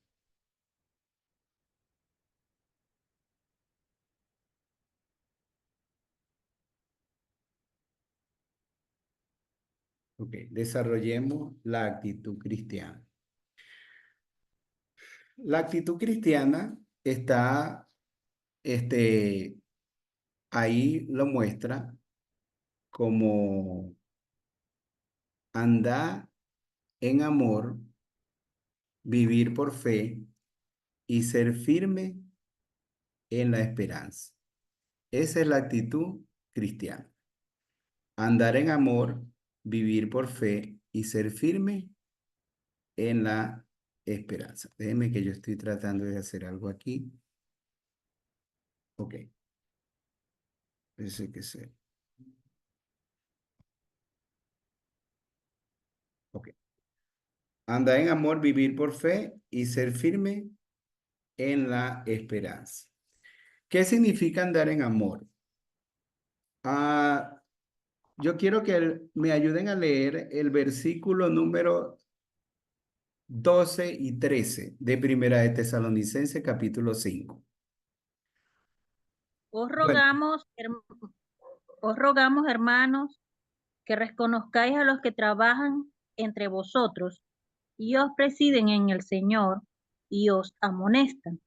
Ok, desarrollemos la actitud cristiana. La actitud cristiana está, ahí lo muestra como andar en amor, vivir por fe y ser firme en la esperanza. Esa es la actitud cristiana. Andar en amor, vivir por fe y ser firme en la esperanza. Déjenme que yo estoy tratando de hacer algo aquí. Ok. Ese que sé. Ok. Andar en amor, vivir por fe y ser firme en la esperanza. ¿Qué significa andar en amor? Yo quiero que me ayuden a leer el versículo número 12 y 13 de Primera de Tesalonicenses capítulo 5. Os Bueno, rogamos, hermanos, que reconozcáis a los que trabajan entre vosotros y os presiden en el Señor y os amonestan,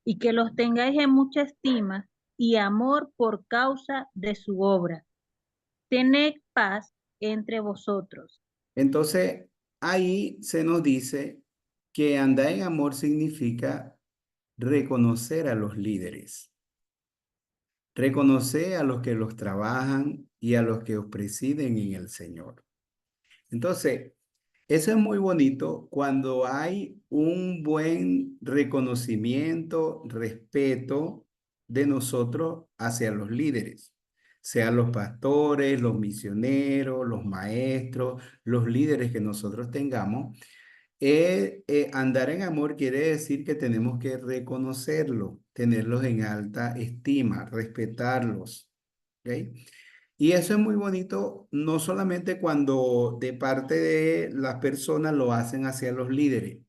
y que los tengáis en mucha estima y amor por causa de su obra. Tened paz entre vosotros. entonces ahí se nos dice que andar en amor significa reconocer a los líderes. Reconocer a los que los trabajan y a los que os presiden en el Señor. Entonces, eso es muy bonito cuando hay un buen reconocimiento, respeto de nosotros hacia los líderes, sean los pastores, los misioneros, los maestros, los líderes que nosotros tengamos. Andar en amor quiere decir que tenemos que reconocerlos, tenerlos en alta estima, respetarlos. ¿Ok? Y eso es muy bonito, no solamente cuando de parte de las personas lo hacen hacia los líderes,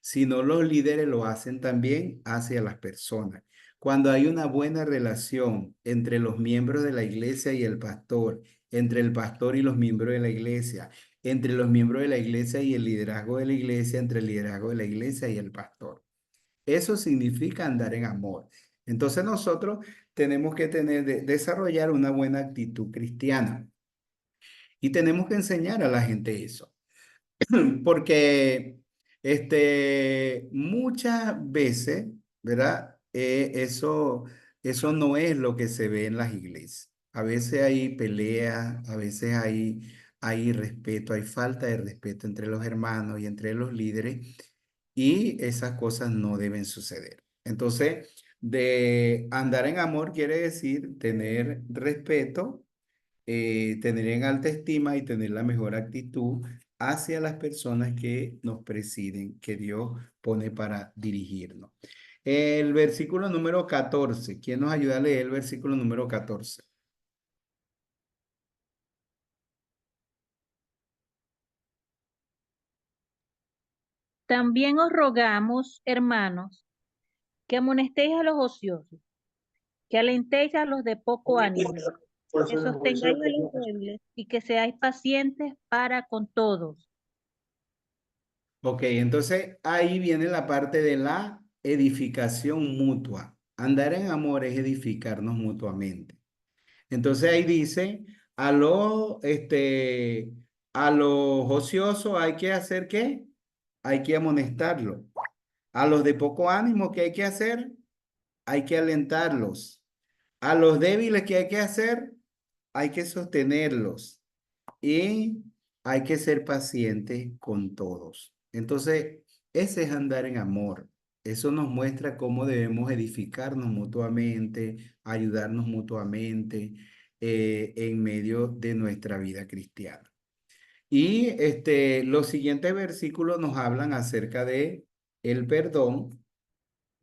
sino los líderes lo hacen también hacia las personas. Cuando hay una buena relación entre los miembros de la iglesia y el pastor, entre el pastor y los miembros de la iglesia, entre los miembros de la iglesia y el liderazgo de la iglesia, entre el liderazgo de la iglesia y el pastor. Eso significa andar en amor. Entonces nosotros tenemos que desarrollar una buena actitud cristiana y tenemos que enseñar a la gente eso, porque muchas veces, ¿verdad? Eso no es lo que se ve en las iglesias. A veces hay pelea, a veces hay respeto, hay falta de respeto entre los hermanos y entre los líderes, y esas cosas no deben suceder. Entonces, de andar en amor quiere decir tener respeto, tener en alta estima y tener la mejor actitud hacia las personas que nos presiden, que Dios pone para dirigirnos. El versículo número 14. ¿Quién nos ayuda a leer el versículo número 14? También os rogamos, hermanos, que amonestéis a los ociosos, que alentéis a los de poco ánimo, que sostengáis a los débiles y que seáis pacientes para con todos. Ok, entonces ahí viene la parte de la edificación mutua. Andar en amor es edificarnos mutuamente. Entonces ahí dice, a los ociosos hay que hacer ¿qué? Hay que amonestarlo. A los de poco ánimo, ¿qué hay que hacer? Hay que alentarlos. A los débiles, ¿qué hay que hacer? Hay que sostenerlos. Y hay que ser paciente con todos. Entonces, ese es andar en amor. Eso nos muestra cómo debemos edificarnos mutuamente, ayudarnos mutuamente en medio de nuestra vida cristiana. Y los siguientes versículos nos hablan acerca de el perdón.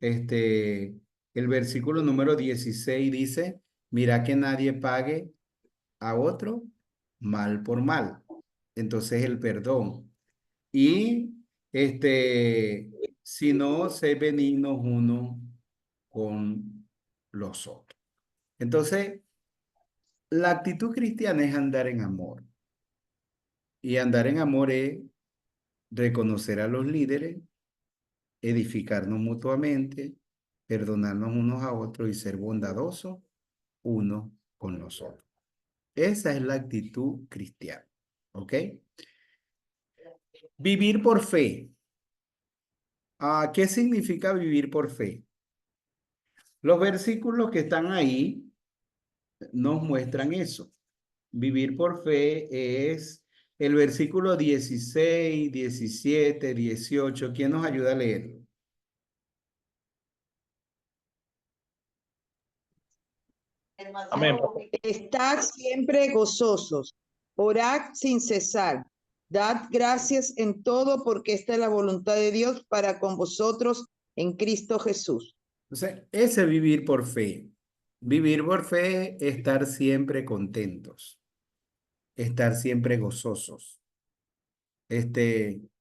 El versículo número 16 dice, mira que nadie pague a otro mal por mal. Entonces el perdón. Y si no, sé benignos uno con los otros. Entonces, la actitud cristiana es andar en amor. Y andar en amor es reconocer a los líderes, edificarnos mutuamente, perdonarnos unos a otros y ser bondadosos unos con los otros. Esa es la actitud cristiana. ¿Ok? Vivir por fe. ¿Qué significa vivir por fe? Los versículos que están ahí nos muestran eso. Vivir por fe es el versículo 16, 17, 18. ¿Quién nos ayuda a leerlo? Amén. Estad siempre gozosos, orad sin cesar, dad gracias en todo porque esta es la voluntad de Dios para con vosotros en Cristo Jesús. Entonces, ese vivir por fe. Vivir por fe es estar siempre contentos, estar siempre gozosos.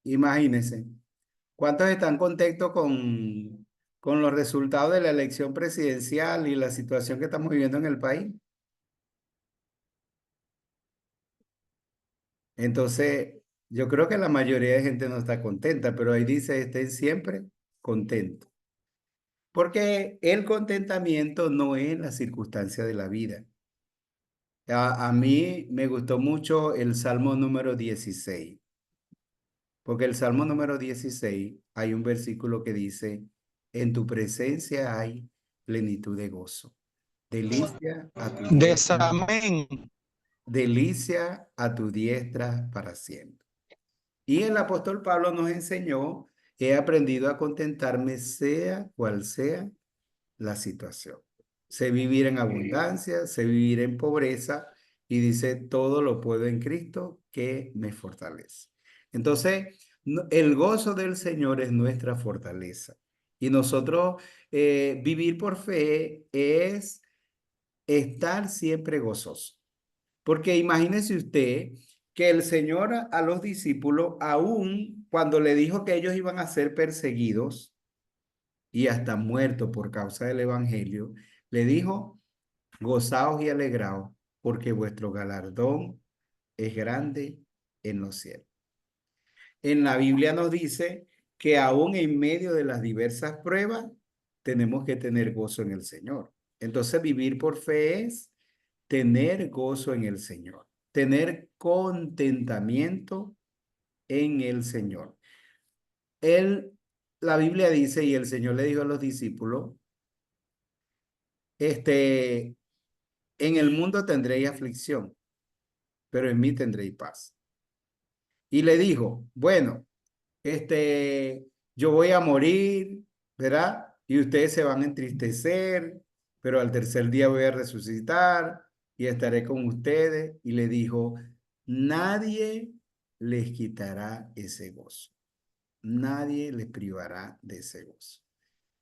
Imagínense, ¿cuántos están contentos con los resultados de la elección presidencial y la situación que estamos viviendo en el país? Entonces, yo creo que la mayoría de gente no está contenta, pero ahí dice, estén siempre contentos. Porque el contentamiento no es la circunstancia de la vida. A mí me gustó mucho el Salmo número 16, porque el Salmo número 16 hay un versículo que dice, en tu presencia hay plenitud de gozo, delicia a tu diestra, Desamén. delicia a tu diestra para siempre. Y el apóstol Pablo nos enseñó, he aprendido a contentarme sea cual sea la situación. Sé vivir en abundancia, sé vivir en pobreza y dice, todo lo puedo en Cristo que me fortalece. Entonces, el gozo del Señor es nuestra fortaleza. Y nosotros vivir por fe es estar siempre gozoso. Porque imagínese usted que el Señor a los discípulos, aún cuando le dijo que ellos iban a ser perseguidos y hasta muertos por causa del Evangelio, le dijo, gozaos y alegraos, porque vuestro galardón es grande en los cielos. En la Biblia nos dice que aún en medio de las diversas pruebas, tenemos que tener gozo en el Señor. Entonces, vivir por fe es tener gozo en el Señor, tener contentamiento en el Señor. La Biblia dice, y el Señor le dijo a los discípulos, en el mundo tendréis aflicción, pero en mí tendréis paz. Y le dijo, bueno, yo voy a morir, ¿verdad? Y ustedes se van a entristecer, pero al tercer día voy a resucitar y estaré con ustedes. Y le dijo, nadie les quitará ese gozo. Nadie les privará de ese gozo.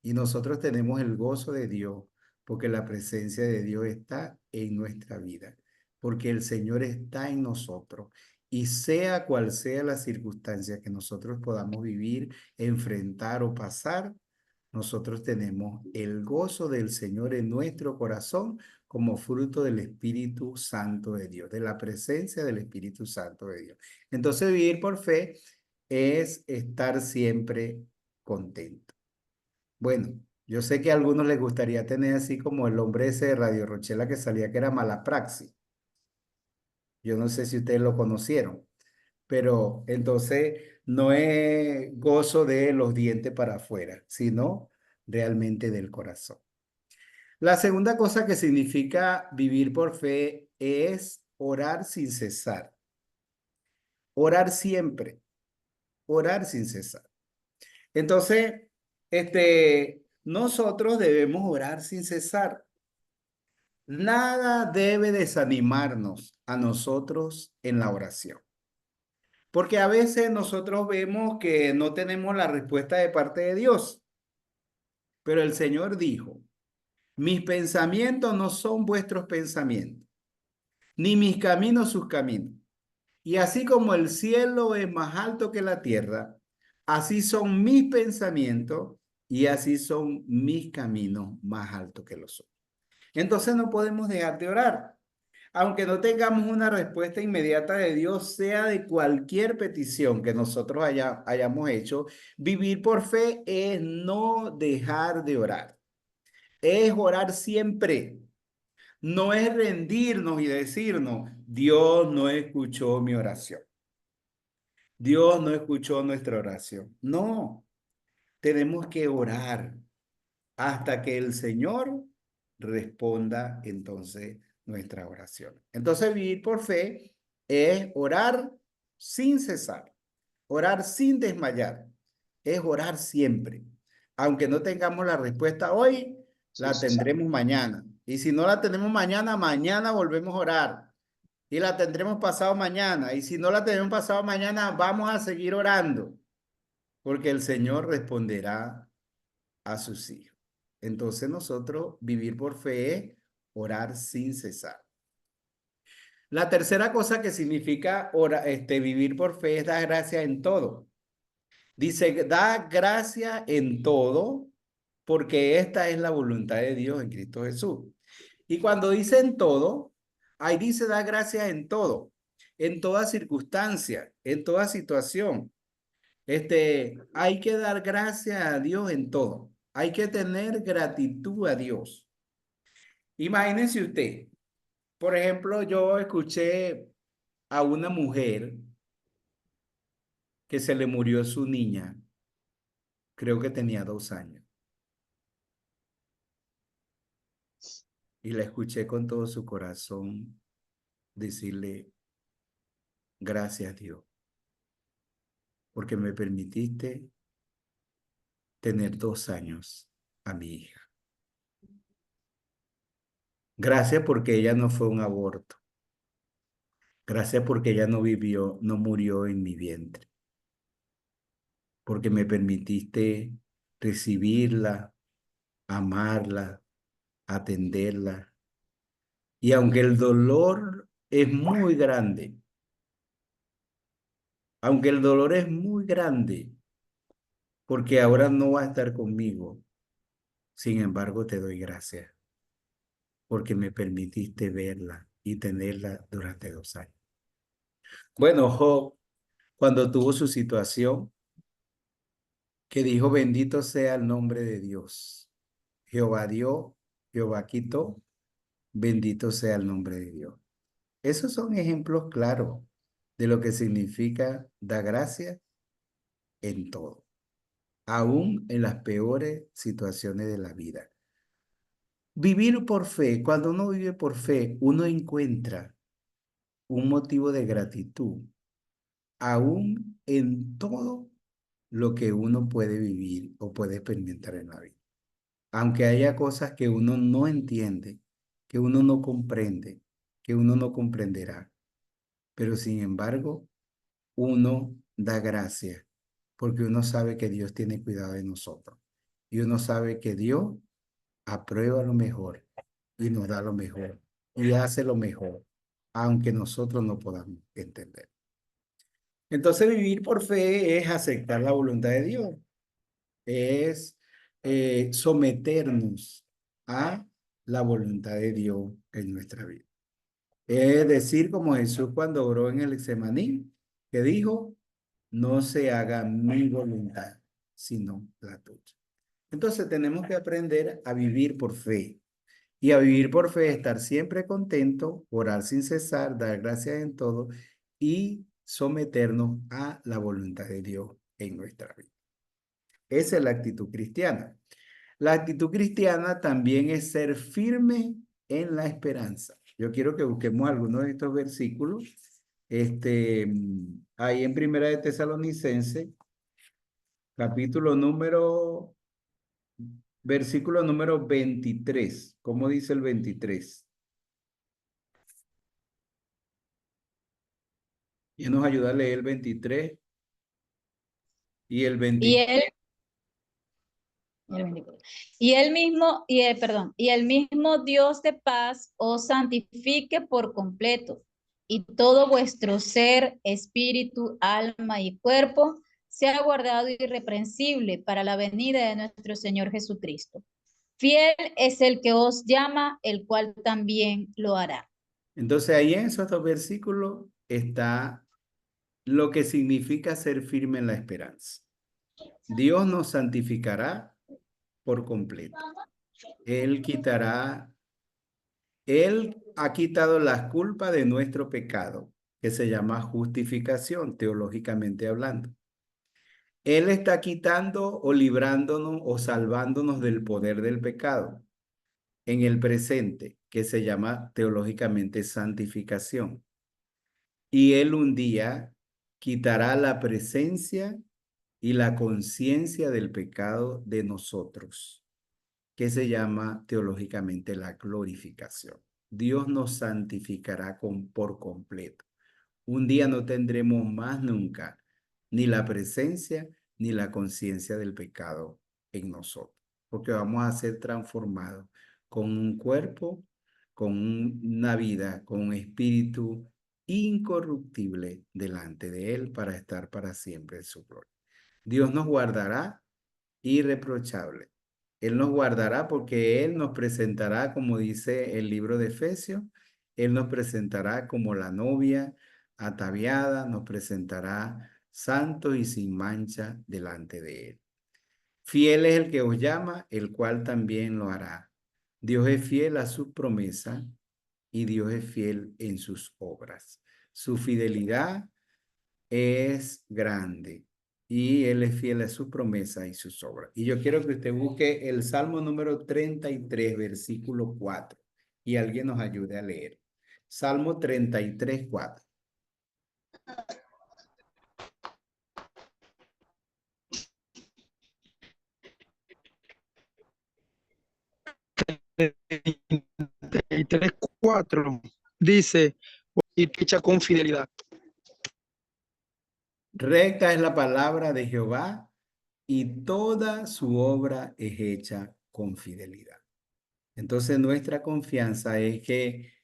Y nosotros tenemos el gozo de Dios porque la presencia de Dios está en nuestra vida, porque el Señor está en nosotros. Y sea cual sea la circunstancia que nosotros podamos vivir, enfrentar o pasar, nosotros tenemos el gozo del Señor en nuestro corazón como fruto del Espíritu Santo de Dios, de la presencia del Espíritu Santo de Dios. Entonces, vivir por fe es estar siempre contento. Bueno, yo sé que a algunos les gustaría tener así como el hombre ese de Radio Rochela que salía que era Malapraxi. Yo no sé si ustedes lo conocieron, pero entonces no es gozo de los dientes para afuera, sino realmente del corazón. La segunda cosa que significa vivir por fe es orar sin cesar. Orar siempre, orar sin cesar. Entonces, nosotros debemos orar sin cesar. Nada debe desanimarnos a nosotros en la oración. Porque a veces nosotros vemos que no tenemos la respuesta de parte de Dios. Pero el Señor dijo, mis pensamientos no son vuestros pensamientos, ni mis caminos sus caminos. Y así como el cielo es más alto que la tierra, así son mis pensamientos y así son mis caminos más altos que los otros. Entonces no podemos dejar de orar. Aunque no tengamos una respuesta inmediata de Dios, sea de cualquier petición que nosotros hayamos hecho, vivir por fe es no dejar de orar. Es orar siempre. No es rendirnos y decirnos, Dios no escuchó mi oración. Dios no escuchó nuestra oración. No, tenemos que orar hasta que el Señor responda entonces nuestra oración. Entonces vivir por fe es orar sin cesar, orar sin desmayar, es orar siempre. Aunque no tengamos la respuesta hoy, la tendremos mañana. Y si no la tenemos mañana, mañana volvemos a orar. Y la tendremos pasado mañana. Y si no la tenemos pasado mañana, vamos a seguir orando. Porque el Señor responderá a sus hijos. Entonces nosotros vivir por fe es orar sin cesar. La tercera cosa que significa vivir por fe es dar gracia en todo. Dice, da gracia en todo porque esta es la voluntad de Dios en Cristo Jesús. Y cuando dice en todo, ahí dice da gracia en todo, en toda circunstancia, en toda situación. Hay que dar gracias a Dios en todo. Hay que tener gratitud a Dios. Imagínense usted, por ejemplo, yo escuché a una mujer que se le murió su niña, creo que tenía 2 años. Y la escuché con todo su corazón decirle, gracias Dios, porque me permitiste tener 2 años a mi hija. Gracias porque ella no fue un aborto. Gracias porque ella no vivió, no murió en mi vientre. Porque me permitiste recibirla, amarla, atenderla. Y aunque el dolor es muy grande, porque ahora no va a estar conmigo, sin embargo te doy gracias, porque me permitiste verla y tenerla durante 2 años. Bueno, Job, cuando tuvo su situación, que dijo, bendito sea el nombre de Dios. Jehová dio, Jehová quitó, bendito sea el nombre de Dios. Esos son ejemplos claros de lo que significa dar gracias en todo, aún en las peores situaciones de la vida. Vivir por fe, cuando uno vive por fe, uno encuentra un motivo de gratitud, aún en todo lo que uno puede vivir o puede experimentar en la vida. Aunque haya cosas que uno no entiende, que uno no comprende, que uno no comprenderá, pero sin embargo, uno da gracias porque uno sabe que Dios tiene cuidado de nosotros y uno sabe que Dios aprueba lo mejor y nos da lo mejor y hace lo mejor, aunque nosotros no podamos entender. Entonces, vivir por fe es aceptar la voluntad de Dios, es someternos a la voluntad de Dios en nuestra vida. Es decir, como Jesús cuando oró en el Getsemaní, que dijo, no se haga mi voluntad, sino la tuya. Entonces tenemos que aprender a vivir por fe. Y a vivir por fe, estar siempre contento, orar sin cesar, dar gracias en todo y someternos a la voluntad de Dios en nuestra vida. Esa es la actitud cristiana. La actitud cristiana también es ser firme en la esperanza. Yo quiero que busquemos algunos de estos versículos. Ahí en Primera de Tesalonicenses, versículo número 23. ¿Cómo dice el 23? Y nos ayuda a leer el 23 y el 24. Y el mismo Dios de paz os santifique por completo, y todo vuestro ser, espíritu, alma y cuerpo sea guardado irreprensible para la venida de nuestro Señor Jesucristo. Fiel es el que os llama, el cual también lo hará. Entonces ahí en esos dos versículos está lo que significa ser firme en la esperanza. Dios nos santificará por completo. Él ha quitado las culpas de nuestro pecado, que se llama justificación, teológicamente hablando. Él está quitando o librándonos o salvándonos del poder del pecado en el presente, que se llama teológicamente santificación. Y Él un día quitará la presencia y la conciencia del pecado de nosotros, que se llama teológicamente la glorificación. Dios nos santificará por completo. Un día no tendremos más nunca ni la presencia ni la conciencia del pecado en nosotros, porque vamos a ser transformados con un cuerpo, con una vida, con un espíritu incorruptible delante de Él para estar para siempre en su gloria. Dios nos guardará irreprochable. Él nos guardará porque Él nos presentará, como dice el libro de Efesios, Él nos presentará como la novia ataviada, nos presentará santos y sin mancha delante de Él. Fiel es el que os llama, el cual también lo hará. Dios es fiel a sus promesas y Dios es fiel en sus obras. Su fidelidad es grande y Él es fiel a sus promesas y sus obras. Y yo quiero que usted busque el Salmo número 33, versículo 4, y alguien nos ayude a leer. Salmo 33, 4. Y 3:4 dice, y fecha con fidelidad. Recta es la palabra de Jehová y toda su obra es hecha con fidelidad. Entonces nuestra confianza es que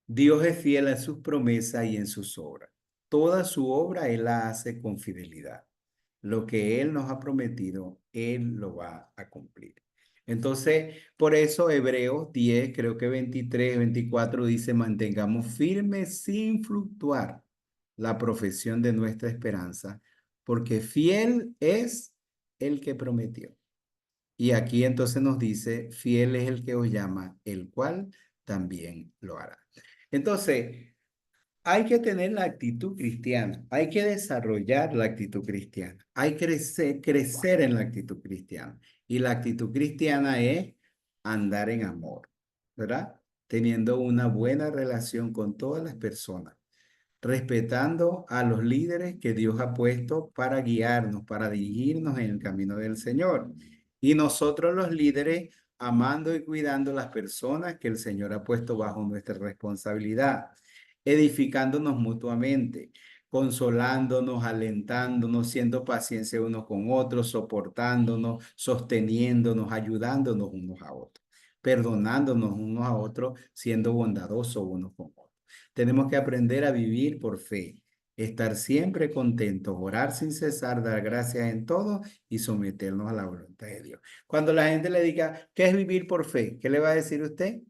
Dios es fiel a sus promesas y en sus obras. Toda su obra Él la hace con fidelidad. Lo que Él nos ha prometido, Él lo va a cumplir. Entonces, por eso Hebreos 10, creo que 23, 24 dice, mantengamos firmes sin fluctuar la profesión de nuestra esperanza, porque fiel es el que prometió. Y aquí entonces nos dice, fiel es el que os llama, el cual también lo hará. Entonces, hay que tener la actitud cristiana, hay que desarrollar la actitud cristiana, hay que crecer en la actitud cristiana. Y la actitud cristiana es andar en amor, ¿verdad? Teniendo una buena relación con todas las personas, respetando a los líderes que Dios ha puesto para guiarnos, para dirigirnos en el camino del Señor. Y nosotros los líderes amando y cuidando las personas que el Señor ha puesto bajo nuestra responsabilidad, edificándonos mutuamente, consolándonos, alentándonos, siendo paciencia unos con otros, soportándonos, sosteniéndonos, ayudándonos unos a otros, perdonándonos unos a otros, siendo bondadosos unos con otros. Tenemos que aprender a vivir por fe, estar siempre contentos, orar sin cesar, dar gracias en todo y someternos a la voluntad de Dios. Cuando la gente le diga, ¿qué es vivir por fe? ¿Qué le va a decir usted?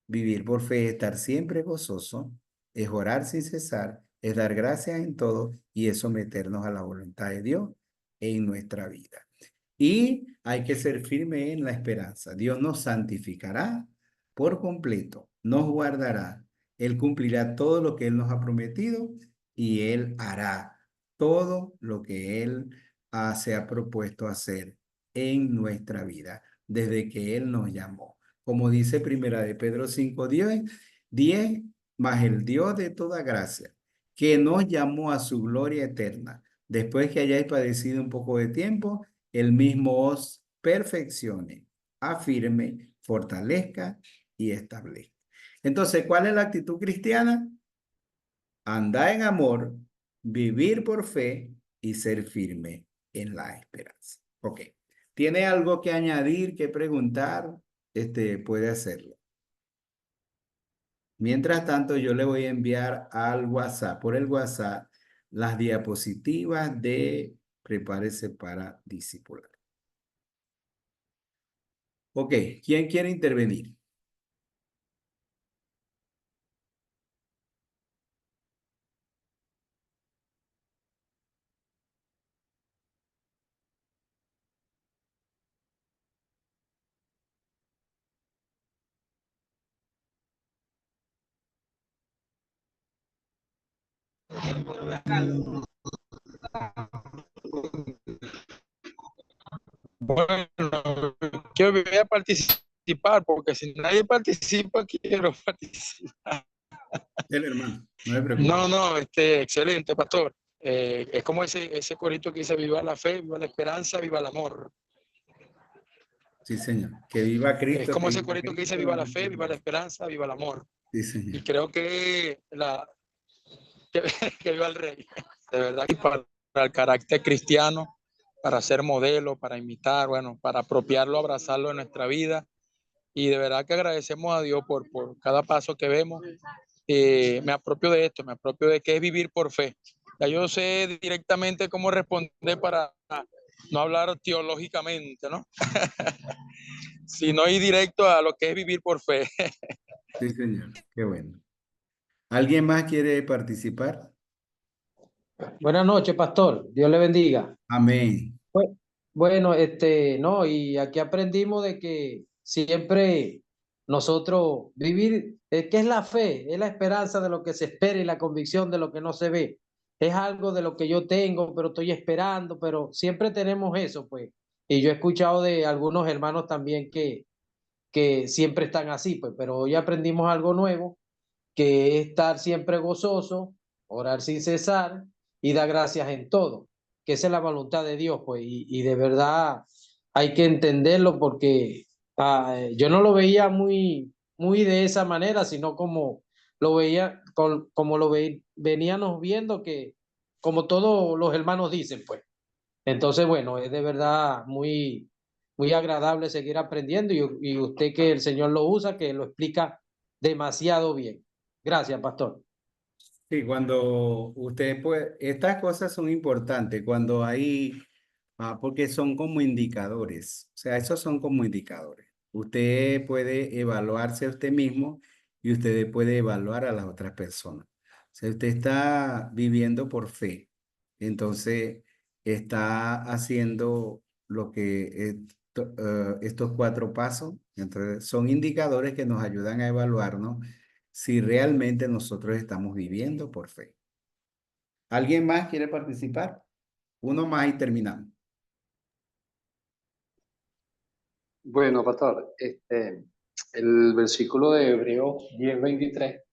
Vivir por fe es estar siempre gozoso, es orar sin cesar, es dar gracias en todo y es someternos a la voluntad de Dios en nuestra vida. Y hay que ser firme en la esperanza. Dios nos santificará por completo, nos guardará. Él cumplirá todo lo que Él nos ha prometido y Él hará todo lo que Él se ha propuesto hacer en nuestra vida desde que Él nos llamó. Como dice Primera de Pedro 5:10, mas el Dios de toda gracia, que nos llamó a su gloria eterna, después que hayáis padecido un poco de tiempo, Él mismo os perfeccione, afirme, fortalezca y establezca. Entonces, ¿cuál es la actitud cristiana? Andar en amor, vivir por fe y ser firme en la esperanza. Ok. ¿Tiene algo que añadir, que preguntar? Puede hacerlo. Mientras tanto, yo le voy a enviar al WhatsApp, por el WhatsApp, las diapositivas de Prepárese para discipular. Ok, ¿quién quiere intervenir? Bueno, yo voy a participar porque si nadie participa, quiero participar. El hermano, no me preocupe. No, excelente, pastor. Es como ese corito que dice, viva la fe, viva la esperanza, viva el amor. Sí, señor. Que viva Cristo. Es como que ese viva corito que dice, Cristo. viva la fe, viva la esperanza, viva el amor. Sí, señor. Y creo que que viva el rey. De verdad, y para el carácter cristiano, para ser modelo, para imitar, bueno, para apropiarlo, abrazarlo en nuestra vida. Y de verdad que agradecemos a Dios por cada paso que vemos. Me apropio de esto, me apropio de que es vivir por fe. Ya yo sé directamente cómo responder para no hablar teológicamente, ¿no? Sino ir directo a lo que es vivir por fe. Sí, señor. Qué bueno. ¿Alguien más quiere participar? Buenas noches, pastor. Dios le bendiga. Amén. Bueno, no, y aquí aprendimos de que siempre nosotros vivir, ¿qué es la fe? Es la esperanza de lo que se espera y la convicción de lo que no se ve. Es algo de lo que yo tengo, pero estoy esperando, pero siempre tenemos eso, pues. Y yo he escuchado de algunos hermanos también que siempre están así, pues, pero hoy aprendimos algo nuevo, que es estar siempre gozoso, orar sin cesar y dar gracias en todo, que esa es la voluntad de Dios, pues, y de verdad hay que entenderlo porque yo no lo veía muy de esa manera, sino como lo veía, como veníamos viendo que, como todos los hermanos dicen, pues. Entonces, bueno, es de verdad muy agradable seguir aprendiendo y usted que el Señor lo usa, que lo explica demasiado bien. Gracias, pastor. Sí, cuando usted puede, estas cosas son importantes cuando hay, porque son como indicadores, o sea, esos son como indicadores. Usted puede evaluarse a usted mismo y usted puede evaluar a las otras personas. O sea, usted está viviendo por fe, entonces está haciendo lo que estos 4 pasos, entonces son indicadores que nos ayudan a evaluarnos si realmente nosotros estamos viviendo por fe. ¿Alguien más quiere participar? Uno más y terminamos. Bueno, pastor, el versículo de Hebreos 10:23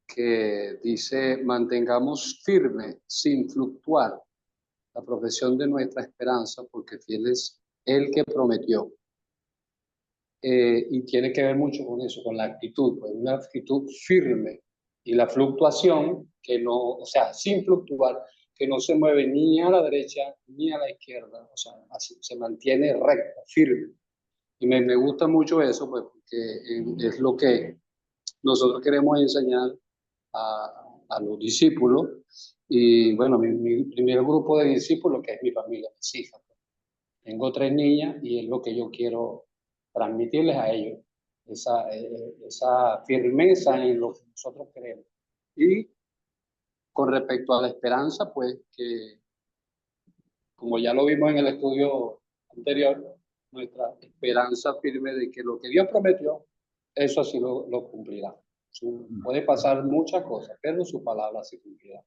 que dice, mantengamos firme, sin fluctuar, la profesión de nuestra esperanza, porque fiel es el que prometió. Y tiene que ver mucho con eso, con la actitud, pues una actitud firme. Y la fluctuación, que no, o sea, sin fluctuar, que no se mueve ni a la derecha ni a la izquierda, o sea, así, se mantiene recta, firme. Y me gusta mucho eso, pues, porque es lo que nosotros queremos enseñar a los discípulos. Y bueno, mi primer grupo de discípulos, que es mi familia, mis hijas. Tengo 3 niñas y es lo que yo quiero transmitirles a ellos, esa firmeza en lo que nosotros creemos. Y con respecto a la esperanza, pues que como ya lo vimos en el estudio anterior, nuestra esperanza firme de que lo que Dios prometió, eso así lo cumplirá. Puede pasar muchas cosas, pero su palabra se cumplirá.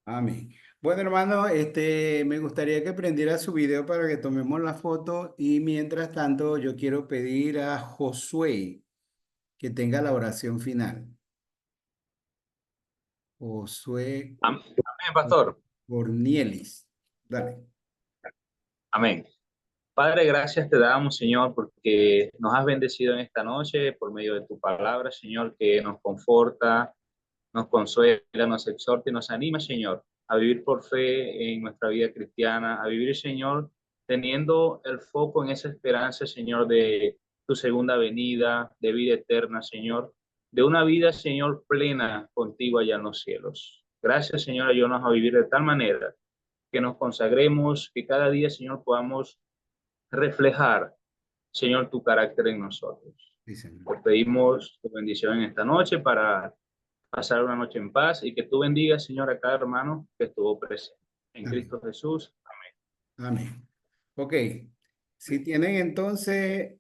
Amén. Bueno, hermano, me gustaría que prendiera su video para que tomemos la foto y mientras tanto yo quiero pedir a Josué que tenga la oración final. Josué Amén, pastor. Cornielis. Dale. Amén. Padre, gracias te damos, Señor, porque nos has bendecido en esta noche por medio de tu palabra, Señor, que nos conforta, nos consuela, nos exhorta y nos anima, Señor, a vivir por fe en nuestra vida cristiana, a vivir, Señor, teniendo el foco en esa esperanza, Señor, de tu segunda venida, de vida eterna, Señor, de una vida, Señor, plena contigo allá en los cielos. Gracias, Señor, ayúdanos a vivir de tal manera que nos consagremos, que cada día, Señor, podamos reflejar, Señor, tu carácter en nosotros. Sí, Señor. Te pedimos tu bendición en esta noche para pasar una noche en paz y que tú bendigas, Señor, a cada hermano que estuvo presente. En Amén. Cristo Jesús. Amén. Ok. Si tienen entonces